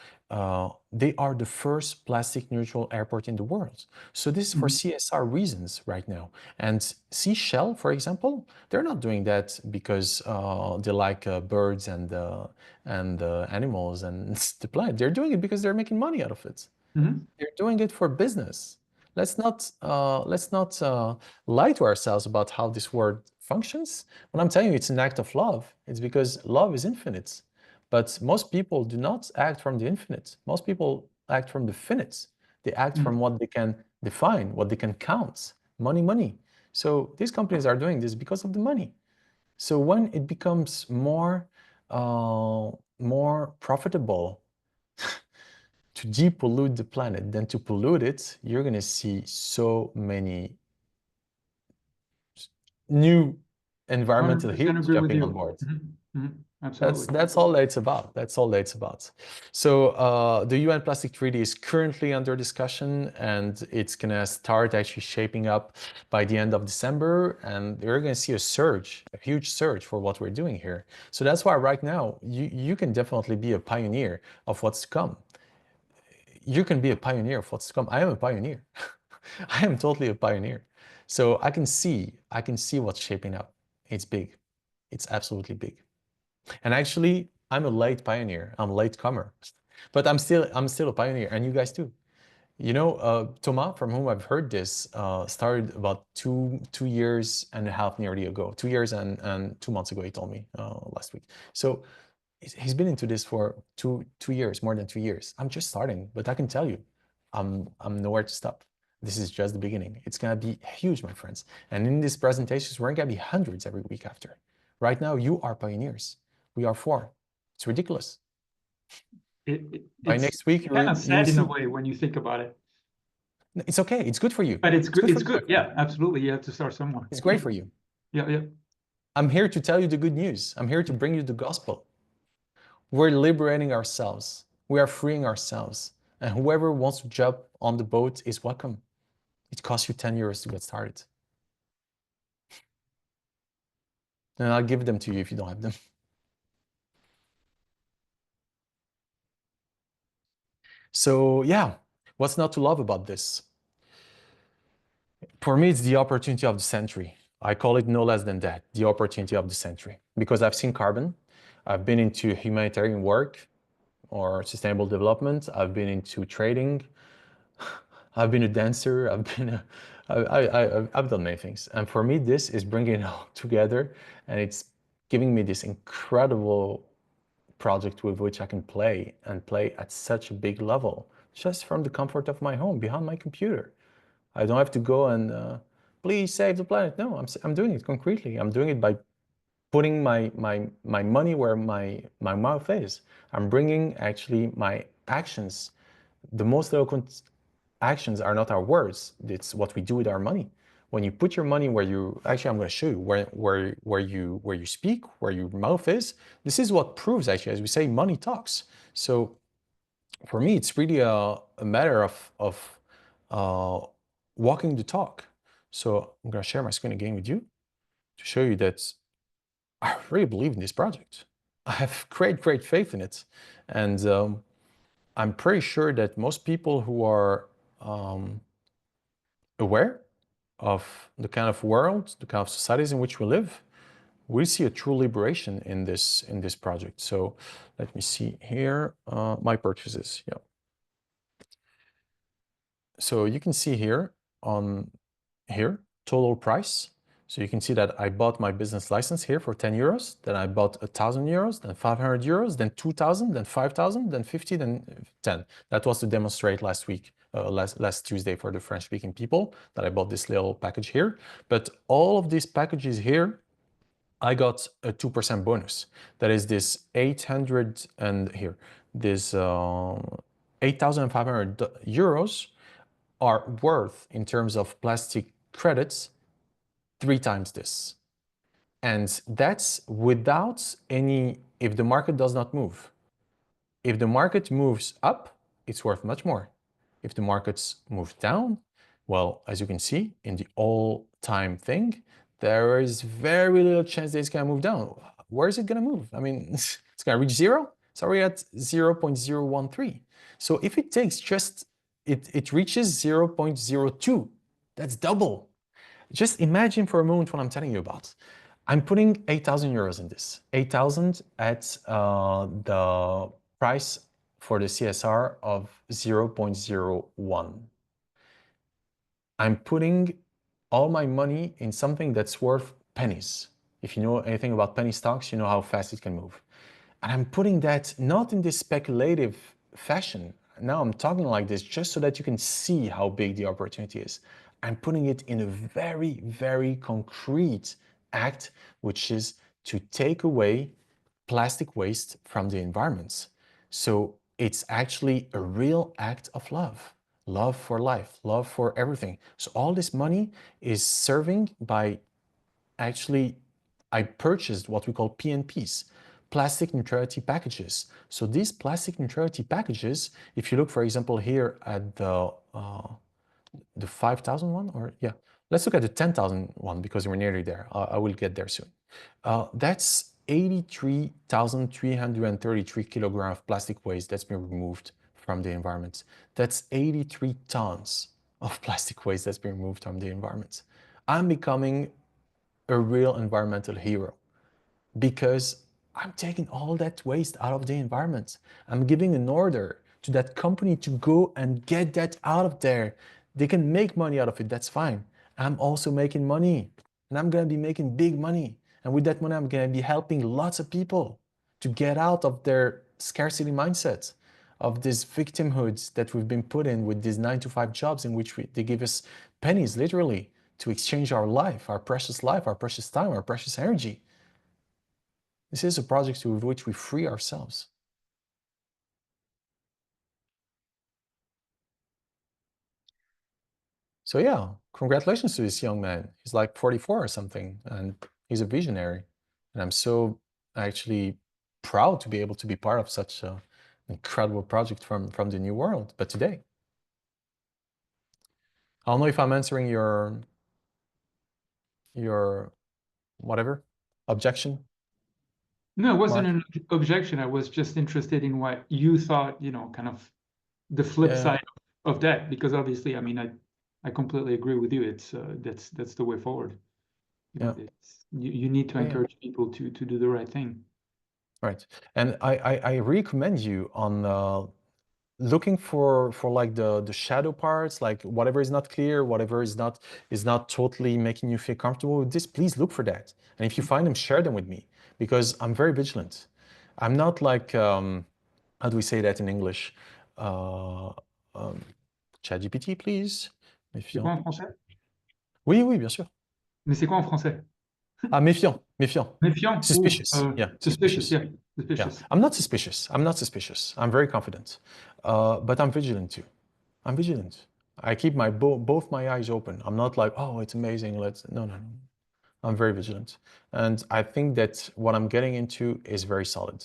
S1: they are the first plastic neutral airport in the world. So this is for CSR reasons right now. And Seashell, for example, they're not doing that because they like birds and animals and the planet. They're doing it because they're making money out of it. They're doing it for business. Let's not lie to ourselves about how this world functions. When I'm telling you it's an act of love, it's because love is infinite. But most people do not act from the infinite. Most people act from the finite. They act from what they can define, what they can count. Money, money. So these companies are doing this because of the money. So when it becomes more profitable to depollute the planet than to pollute it, you're going to see so many new environmental heroes jumping on board.
S3: Absolutely.
S1: That's all that it's about. That's all that it's about. So the UN Plastic Treaty is currently under discussion, and it's going to start actually shaping up by the end of December. And we're going to see a surge, a huge surge for what we're doing here. So that's why right now you can definitely be a pioneer of what's to come. You can be a pioneer of what's to come. I am a pioneer. I am totally a pioneer. So I can see what's shaping up. It's big. It's absolutely big. And actually, I'm a late pioneer. I'm a late comer, but I'm still a pioneer, and you guys too. You know, Thomas, from whom I've heard this, started about two years and a half nearly ago. 2 years and 2 months ago, he told me last week. So he's been into this for two years, more than 2 years. I'm just starting, but I can tell you, I'm nowhere to stop. This is just the beginning. It's gonna be huge, my friends. And in these presentations, we're gonna be hundreds every week after. Right now, you are pioneers. We are 4. It's ridiculous. By next week,
S3: it's kind of sad in a way when you think about it.
S1: It's okay. It's good for you.
S3: But it's good. It's good. Yeah, absolutely. You have to start somewhere.
S1: It's great for you.
S3: Yeah.
S1: I'm here to tell you the good news. I'm here to bring you the gospel. We're liberating ourselves. We are freeing ourselves. And whoever wants to jump on the boat is welcome. It costs you 10 euros to get started. And I'll give them to you if you don't have them. So yeah, what's not to love about this? For me, it's the opportunity of the century. I call it no less than that, the opportunity of the century. Because I've seen carbon, I've been into humanitarian work or sustainable development, I've been into trading, I've been a dancer, I've done many things. And for me, this is bringing it all together, and it's giving me this incredible project with which I can play at such a big level, just from the comfort of my home, behind my computer. I don't have to go and please save the planet. No, I'm doing it concretely. I'm doing it by putting my money where my mouth is. I'm bringing actually my actions. The most eloquent actions are not our words. It's what we do with our money. When you put your money where you, actually I'm going to show you where you speak, where your mouth is. This is what proves, actually, as we say, money talks. So for me, it's really a matter of walking the talk. So I'm going to share my screen again with you to show you that I really believe in this project. I have great faith in it. And I'm pretty sure that most people who are aware of the kind of world, the kind of societies in which we live, we see a true liberation in this project. So let me see here, my purchases. Yeah. So you can see here total price. So you can see that I bought my business license here for 10 euros, then I bought 1,000 euros, then 500 euros, then 2,000, then 5,000, then 50, then 10. That was to demonstrate last week, last Tuesday for the French speaking people that I bought this little package here. But all of these packages here, I got a 2% bonus. That is this 800 and here, this 8,500 euros are worth in terms of plastic credits 3 times this. And that's without any, if the market does not move. If the market moves up, it's worth much more. If the markets move down, well, as you can see in the all-time thing, there is very little chance that it's gonna move down. Where is it gonna move? I mean, it's gonna reach zero? It's already at 0.013. So if it takes just, it reaches 0.02, that's double. Just imagine for a moment what I'm telling you about. I'm putting 8,000 euros in this. 8,000 at the price for the CSR of 0.01. I'm putting all my money in something that's worth pennies. If you know anything about penny stocks, you know how fast it can move. And I'm putting that not in this speculative fashion. Now I'm talking like this just so that you can see how big the opportunity is. I'm putting it in a very, very concrete act, which is to take away plastic waste from the environment. So it's actually a real act of love. Love for life, love for everything. So all this money is serving by actually, I purchased what we call PNPs, plastic neutrality packages. So these plastic neutrality packages, if you look, for example, here at the 5,000 one, or yeah, let's look at the 10,000 one because we're nearly there. I will get there soon. That's 83,333 kilograms of plastic waste that's been removed from the environment. That's 83 tons of plastic waste that's been removed from the environment. I'm becoming a real environmental hero because I'm taking all that waste out of the environment. I'm giving an order to that company to go and get that out of there. They can make money out of it, that's fine. I'm also making money and I'm gonna be making big money. And with that money, I'm gonna be helping lots of people to get out of their scarcity mindset, of this victimhood that we've been put in with these 9-to-5 jobs in which they give us pennies, literally, to exchange our life, our precious time, our precious energy. This is a project with which we free ourselves. So yeah, congratulations to this young man. He's like 44 or something, and he's a visionary. And I'm so actually proud to be able to be part of such an incredible project from the new world. But today, I don't know if I'm answering your whatever objection.
S3: No, it wasn't
S1: Mark?
S3: an objection. I was just interested in what you thought, kind of the flip
S1: Yeah.
S3: side of that, because obviously, I mean, I completely agree with you. It's that's the way forward.
S1: Yeah.
S3: You need to
S1: Yeah.
S3: encourage people to do the right thing.
S1: Right. And I recommend you on looking for like the shadow parts, like whatever is not clear, whatever is not totally making you feel comfortable with this, please look for that. And if you find them, share them with me, because I'm very vigilant. I'm not like how do we say that in English? ChatGPT, please.
S3: C'est quoi en français?
S1: Oui, oui, bien sûr.
S3: Mais c'est quoi en français?
S1: Ah, méfiant, méfiant.
S3: Méfiant.
S1: Suspicious. Yeah,
S3: Suspicious. Yeah,
S1: Yeah,
S3: suspicious.
S1: I'm not suspicious. I'm not suspicious. I'm very confident, but I'm vigilant too. I'm vigilant. I keep my both my eyes open. I'm not like, oh, it's amazing. No. I'm very vigilant, and I think that what I'm getting into is very solid.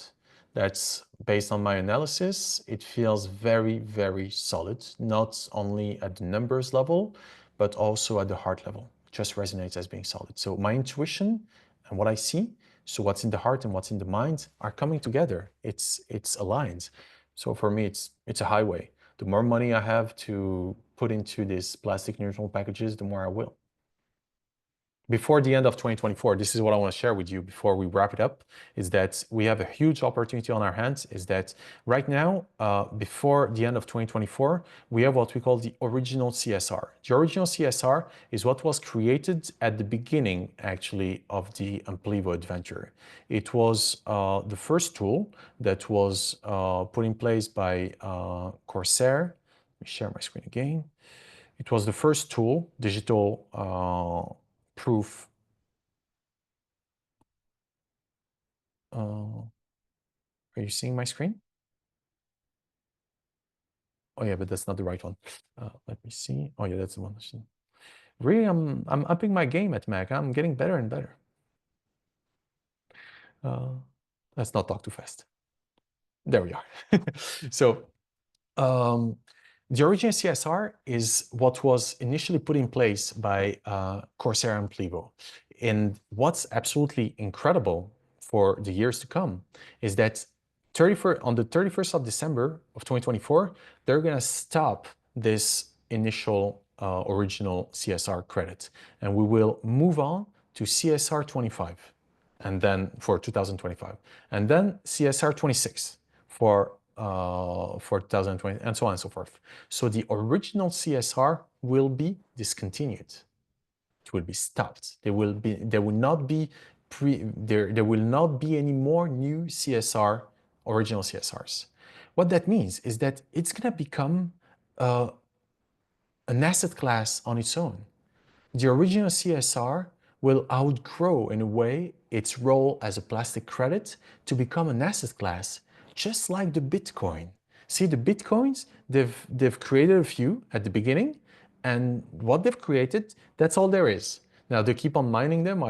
S1: That's based on my analysis. It feels very, very solid, not only at the numbers level, but also at the heart level. It just resonates as being solid. So my intuition and what I see, so what's in the heart and what's in the mind are coming together. It's aligned. So for me, it's a highway. The more money I have to put into these plastic neutral packages, the more I will. before the end of 2024, this is what I want to share with you before we wrap it up, is that we have a huge opportunity on our hands, is that right now, before the end of 2024, we have what we call the original CSR. The original CSR is what was created at the beginning, actually, of the Amplivo adventure. It was the first tool that was put in place by Corsair. Let me share my screen again. It was the first tool, digital proof. Are you seeing my screen? Oh yeah, but that's not the right one. Let me see. Oh yeah, that's the one. Really, I'm upping my game at Mac. I'm getting better and better. Let's not talk too fast. There we are. So the original CSR is what was initially put in place by Corsair and Amplivo. And what's absolutely incredible for the years to come is that on the 31st of December of 2024, they're going to stop this initial original CSR credit. And we will move on to CSR 25, and then for 2025, and then CSR 26 for 2020, and so on and so forth. So the original CSR will be discontinued. It will be stopped. There will not be any more new CSR, original CSRs. What that means is that it's going to become an asset class on its own. The original CSR will outgrow, in a way, its role as a plastic credit to become an asset class, just like the Bitcoin. See, the Bitcoins, they've created a few at the beginning, and what they've created, that's all there is. Now, they keep on mining them.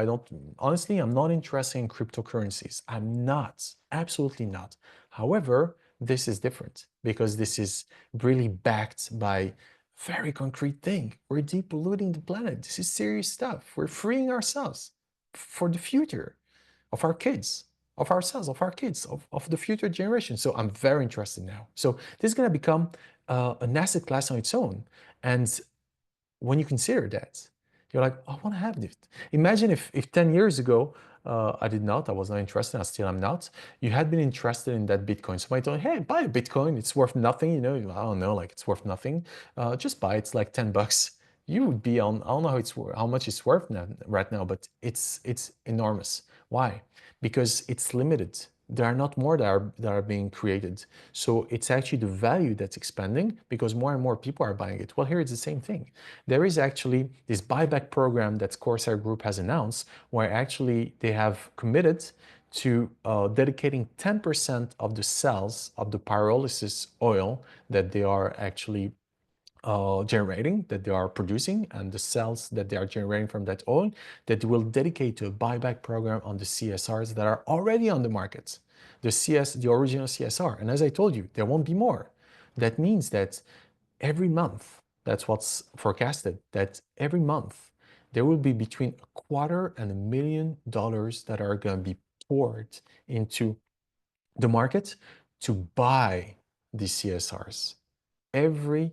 S1: Honestly, I'm not interested in cryptocurrencies. I'm not, absolutely not. However, this is different because this is really backed by very concrete thing. We're depolluting the planet. This is serious stuff. We're freeing ourselves for the future of our kids, of ourselves, of our kids, of the future generation. So I'm very interested now. So this is going to become an asset class on its own. And when you consider that, you're like, I want to have this. Imagine if 10 years ago, I was not interested, I still am not. You had been interested in that Bitcoin. Somebody told you, hey, buy a Bitcoin, it's worth nothing, you know, I don't know, like it's worth nothing. Just buy it, it's like 10 bucks. You would be on, I don't know how much it's worth now, right now, but it's enormous. Why? Because it's limited. There are not more that are being created. So it's actually the value that's expanding because more and more people are buying it. Well, here it's the same thing. There is actually this buyback program that Corsair Group has announced, where actually they have committed to dedicating 10% of the cells of the pyrolysis oil that they are actually generating, that they are producing, and the cells that they are generating from that oil, that they will dedicate to a buyback program on the CSRs that are already on the market, the original CSR. And as I told you, there won't be more. That means that every month, that's what's forecasted, that every month there will be between $250,000 and $1 million that are going to be poured into the market to buy these CSRs every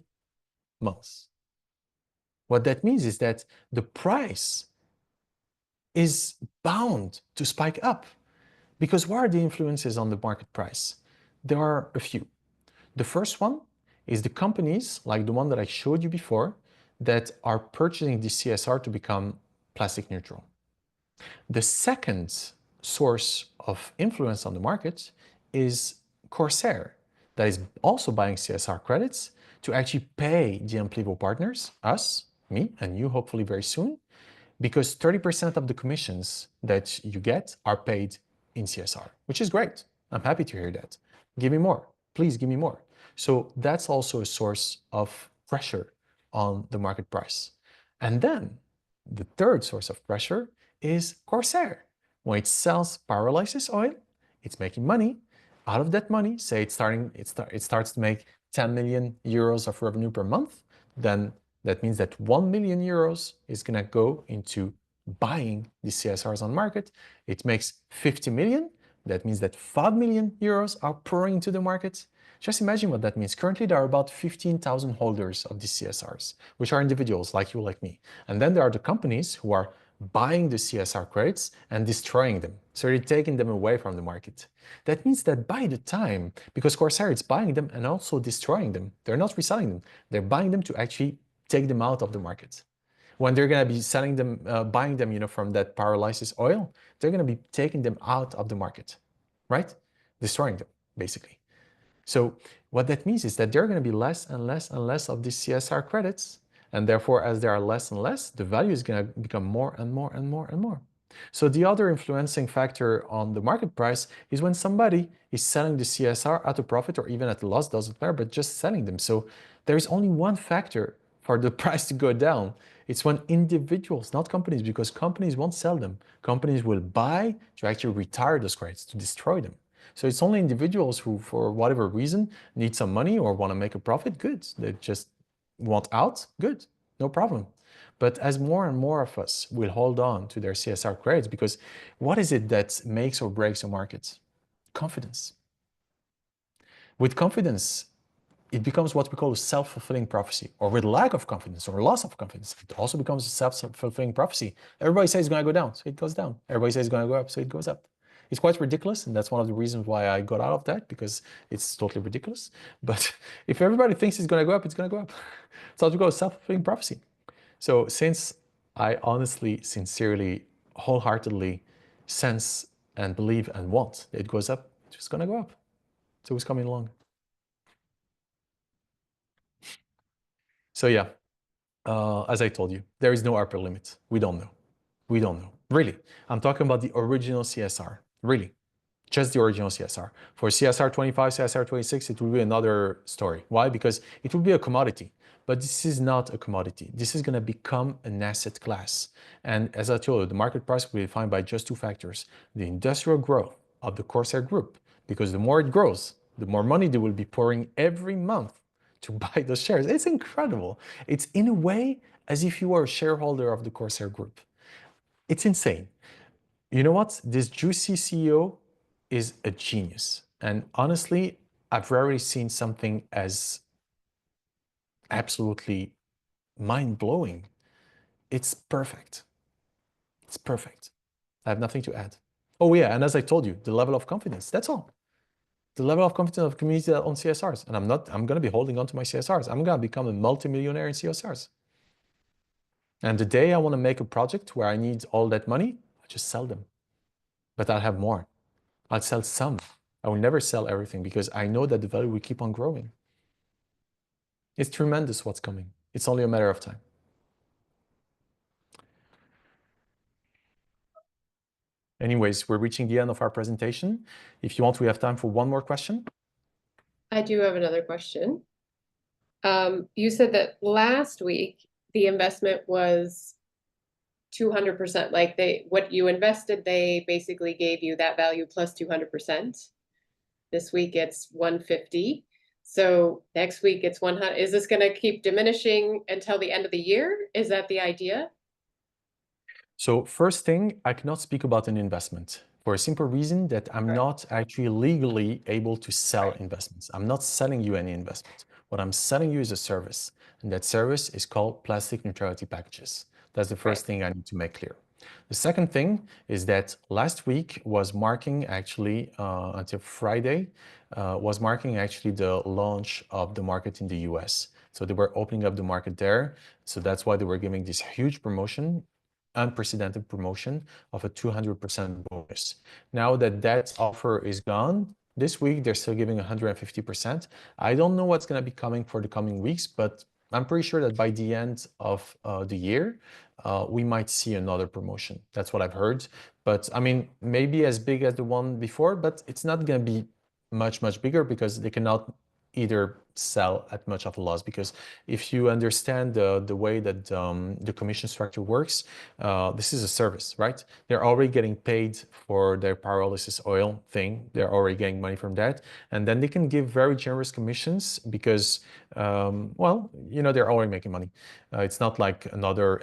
S1: month. What that means is that the price is bound to spike up, because what are the influences on the market price? There are a few. The first one is the companies like the one that I showed you before that are purchasing the CSR to become plastic neutral. The second source of influence on the market is Corsair, that is also buying CSR credits to actually pay the Amplivo partners, us, me, and you hopefully very soon, because 30% of the commissions that you get are paid in CSR, which is great. I'm happy to hear that. Give me more. Please give me more. So that's also a source of pressure on the market price. And then the third source of pressure is Corsair. When it sells pyrolysis oil, it's making money. Out of that money, say it starts to make 10 million euros of revenue per month, then that means that 1 million euros is going to go into buying the CSRs on market. It makes 50 million. That means that 5 million euros are pouring into the market. Just imagine what that means. Currently, there are about 15,000 holders of these CSRs, which are individuals like you, like me. And then there are the companies who are buying the CSR credits and destroying them. So they're taking them away from the market. That means that by the time, because Corsair is buying them and also destroying them, they're not reselling them. They're buying them to actually take them out of the market. When they're going to be selling them, buying them, from that pyrolysis oil, they're going to be taking them out of the market, right? Destroying them, basically. So what that means is that there are going to be less and less and less of these CSR credits. And therefore, as there are less and less, the value is going to become more and more and more and more. So the other influencing factor on the market price is when somebody is selling the CSR at a profit or even at a loss, doesn't matter, but just selling them. So there is only one factor for the price to go down. It's when individuals, not companies, because companies won't sell them. Companies will buy to actually retire those credits, to destroy them. So it's only individuals who, for whatever reason, need some money or want to make a profit, good. They just want out, good, no problem. But as more and more of us will hold on to their CSR credits, because what is it that makes or breaks a market? Confidence. With confidence, it becomes what we call a self-fulfilling prophecy, or with lack of confidence or loss of confidence, it also becomes a self-fulfilling prophecy. Everybody says it's going to go down, so it goes down. Everybody says it's going to go up, so it goes up. It's quite ridiculous, and that's one of the reasons why I got out of that, because it's totally ridiculous. But if everybody thinks it's going to go up, it's going to go up. So it's called self-fulfilling prophecy. So since I honestly, sincerely, wholeheartedly sense and believe and want that it goes up, it's just going to go up. So it's coming along. So yeah, as I told you, there is no upper limit. We don't know. We don't know. Really, I'm talking about the original CSR. Really, just the original CSR. For CSR 25, CSR 26, it will be another story. Why? Because it will be a commodity. But this is not a commodity. This is going to become an asset class. And as I told you, the market price will be defined by just two factors: the industrial growth of the Corsair Group, because the more it grows, the more money they will be pouring every month to buy those shares. It's incredible. It's in a way as if you were a shareholder of the Corsair Group. It's insane. You know what? This juicy CEO is a genius. And honestly, I've rarely seen something as absolutely mind-blowing. It's perfect. It's perfect. I have nothing to add. Oh yeah, and as I told you, the level of confidence, that's all. The level of confidence of community on CSRs. And I'm going to be holding on to my CSRs. I'm going to become a multimillionaire in CSRs. And the day I want to make a project where I need all that money, I just sell them. But I'll have more. I'll sell some. I will never sell everything because I know that the value will keep on growing. It's tremendous what's coming. It's only a matter of time. Anyways, we're reaching the end of our presentation. If you want, we have time for one more question.
S2: I do have another question. You said that last week the investment was 200%. Like what you invested, they basically gave you that value plus 200%. This week it's 150. So next week it's 100. Is this going to keep diminishing until the end of the year? Is that the idea?
S1: So first thing, I cannot speak about an investment for a simple reason that I'm not actually legally able to sell investments. I'm not selling you any investment. What I'm selling you is a service, and that service is called plastic neutrality packages. That's the first thing I need to make clear. The second thing is that last week was marking actually, until Friday, was marking actually the launch of the market in the US. So they were opening up the market there. So that's why they were giving this huge promotion, unprecedented promotion of a 200% bonus. Now that that offer is gone, this week they're still giving 150%. I don't know what's going to be coming for the coming weeks, but I'm pretty sure that by the end of the year, we might see another promotion. That's what I've heard. But I mean, maybe as big as the one before, but it's not going to be much bigger because they cannot either sell at much of a loss, because if you understand the way that the commission structure works, this is a service, right? They're already getting paid for their pyrolysis oil thing. They're already getting money from that. And then they can give very generous commissions because, well, you know, they're already making money. It's not like another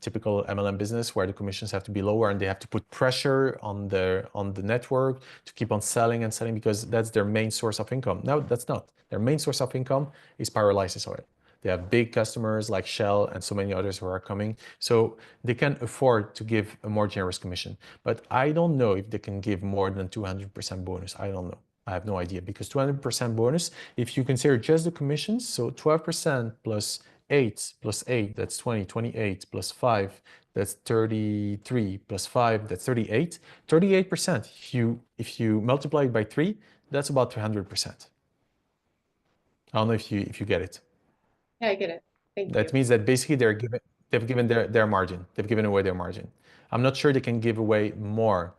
S1: typical MLM business where the commissions have to be lower and they have to put pressure on the network to keep on selling and selling because that's their main source of income. No, that's not. Their main source of income is pyrolysis oil. They have big customers like Shell and so many others who are coming. So they can afford to give a more generous commission. But I don't know if they can give more than 200% bonus. I don't know. I have no idea, because 200% bonus, if you consider just the commissions, so 12% plus 8 plus 8, that's 20, 28 plus 5, that's 33 plus 5, that's 38. 38%. If you multiply it by 3, that's about 300%. I don't know if you get it.
S2: Yeah, I get it. Thank
S1: That
S2: you.
S1: means that basically they've given their margin. They've given away their margin. I'm not sure they can give away more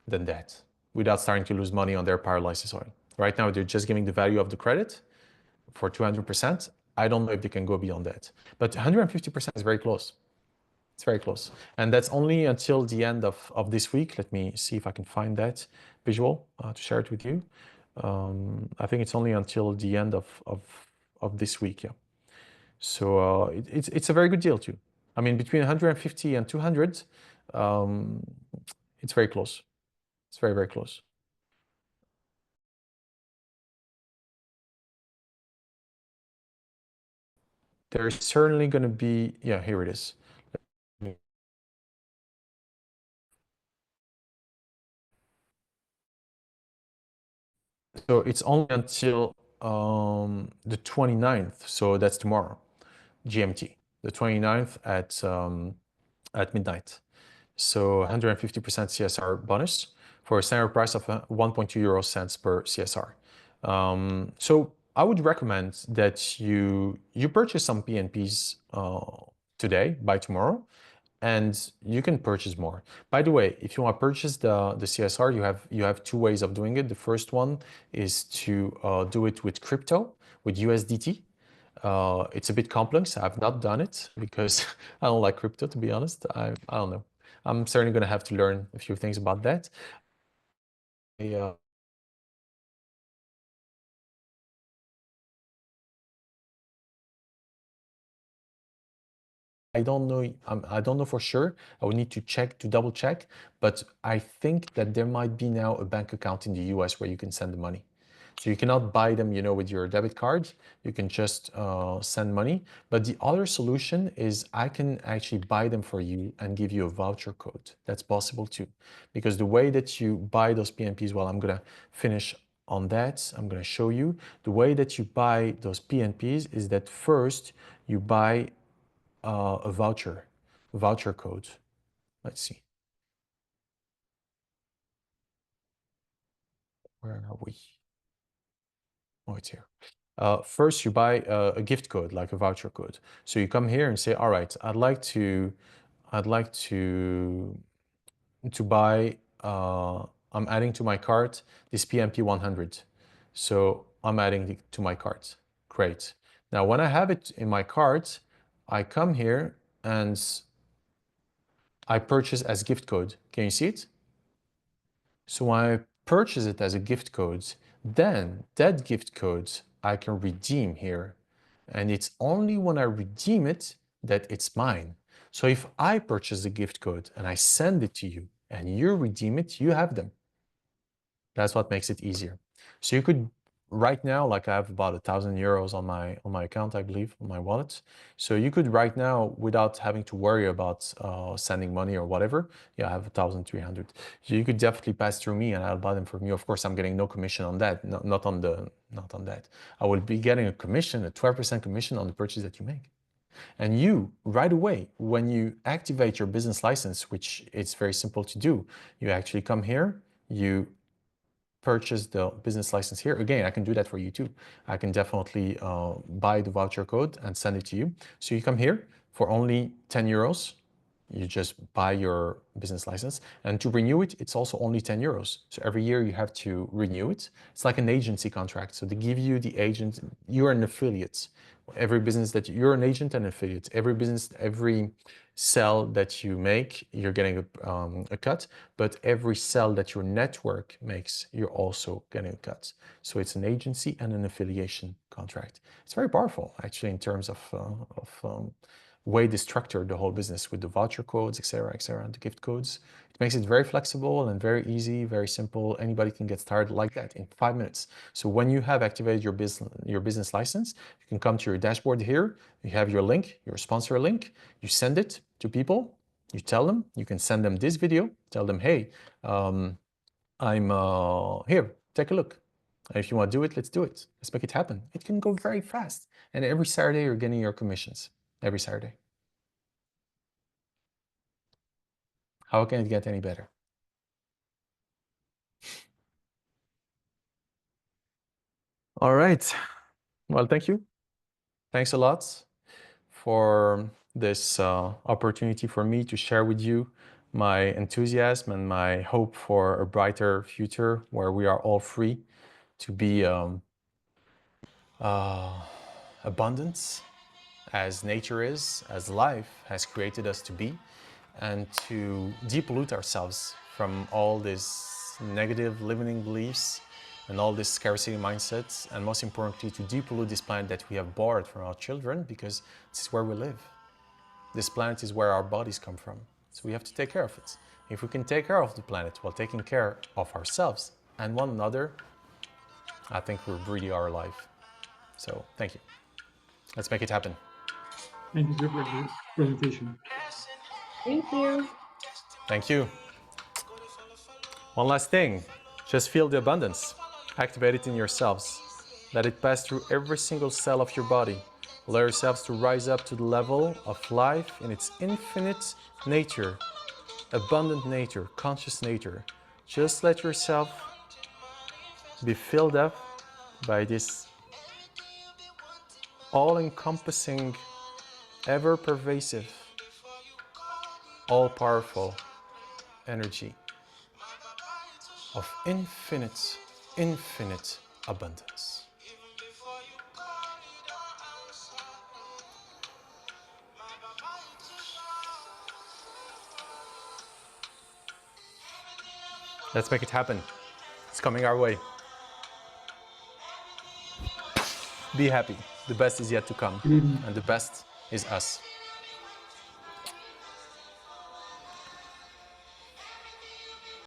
S1: than that without starting to lose money on their pyrolysis oil. Right now, they're just giving the value of the credit for 200%. I don't know if they can go beyond that. But 150% is very close. It's very close. And that's only until the end of this week. Let me see if I can find that visual to share it with you. I think it's only until the end of this week, yeah. So it's a very good deal too. I mean, between 150 and 200, it's very close. It's very, very close. There's certainly going to be, yeah, here it is. So it's only until the 29th. So that's tomorrow, GMT, the 29th at midnight. So 150% CSR bonus for a standard price of 1.2 euro cents per CSR. So I would recommend that you purchase some PNPs today, by tomorrow, and you can purchase more. By the way, if you want to purchase the CSR, you have two ways of doing it. The first one is to do it with crypto, with USDT. It's a bit complex. I've not done it because I don't like crypto, to be honest. I don't know. I'm certainly going to have to learn a few things about that. I don't know. I don't know for sure. I would need to check, to double check. But I think that there might be now a bank account in the US where you can send the money. So you cannot buy them, with your debit card. You can just send money. But the other solution is I can actually buy them for you and give you a voucher code. That's possible too. Because the way that you buy those PNPs, well, I'm going to finish on that. I'm going to show you. The way that you buy those PNPs is that first you buy a voucher code. Let's see. Where are we? Oh, it's here. First, you buy a gift code, like a voucher code. So you come here and say, all right, I'd like to buy, I'm adding to my cart this PMP 100. So I'm adding it to my cart. Great. Now, when I have it in my cart, I come here and I purchase as gift code. Can you see it? So when I purchase it as a gift code, then that gift code I can redeem here. And it's only when I redeem it that it's mine. So if I purchase the gift code and I send it to you and you redeem it, you have them. That's what makes it easier. So you could, right now, like I have about 1,000 euros on my account, I believe, on my wallet. So you could right now, without having to worry about sending money or whatever, yeah, I have 1,300. So you could definitely pass through me and I'll buy them from you. Of course, I'm getting no commission on that, not on that. I will be getting a commission, a 12% commission on the purchase that you make. And you, right away, when you activate your business license, which it's very simple to do, you actually come here, you purchase the business license here. Again, I can do that for you too. I can definitely buy the voucher code and send it to you. So you come here for only 10 euros. You just buy your business license, and to renew it, it's also only 10 euros. So every year you have to renew it. It's like an agency contract. So they give you the agent, you're an affiliate. Every business that you're an agent and affiliate, every business, every sell that you make, you're getting a cut, but every sell that your network makes, you're also getting a cut. So it's an agency and an affiliation contract. It's very powerful, actually, in terms of way they structure the whole business with the voucher codes, etc., and the gift codes. It makes it very flexible and very easy, very simple. Anybody can get started like that in 5 minutes. So when you have activated your business license, you can come to your dashboard here. You have your link, your sponsor link. You send it to people. You tell them. You can send them this video. Tell them, hey, I'm here. Take a look. And if you want to do it, let's do it. Let's make it happen. It can go very fast. And every Saturday, you're getting your commissions. Every Saturday. How can it get any better? All right. Well, thank you. Thanks a lot for this opportunity for me to share with you my enthusiasm and my hope for a brighter future where we are all free to be abundant as nature is, as life has created us to be, and to depollute ourselves from all these negative limiting beliefs and all this scarcity mindsets, and most importantly, to depollute this planet that we have borrowed from our children, because this is where we live. This planet is where our bodies come from. So we have to take care of it. If we can take care of the planet while taking care of ourselves and one another, I think we're really are alive. So thank you. Let's make it happen.
S3: Thank you for the presentation.
S2: Thank you.
S1: Thank you. One last thing, just feel the abundance. Activate it in yourselves. Let it pass through every single cell of your body. Allow yourselves to rise up to the level of life in its infinite nature, abundant nature, conscious nature. Just let yourself be filled up by this all-encompassing, ever-pervasive, all-powerful energy of infinite abundance. Let's make it happen. It's coming our way. Be happy. The best is yet to come. And the best is us.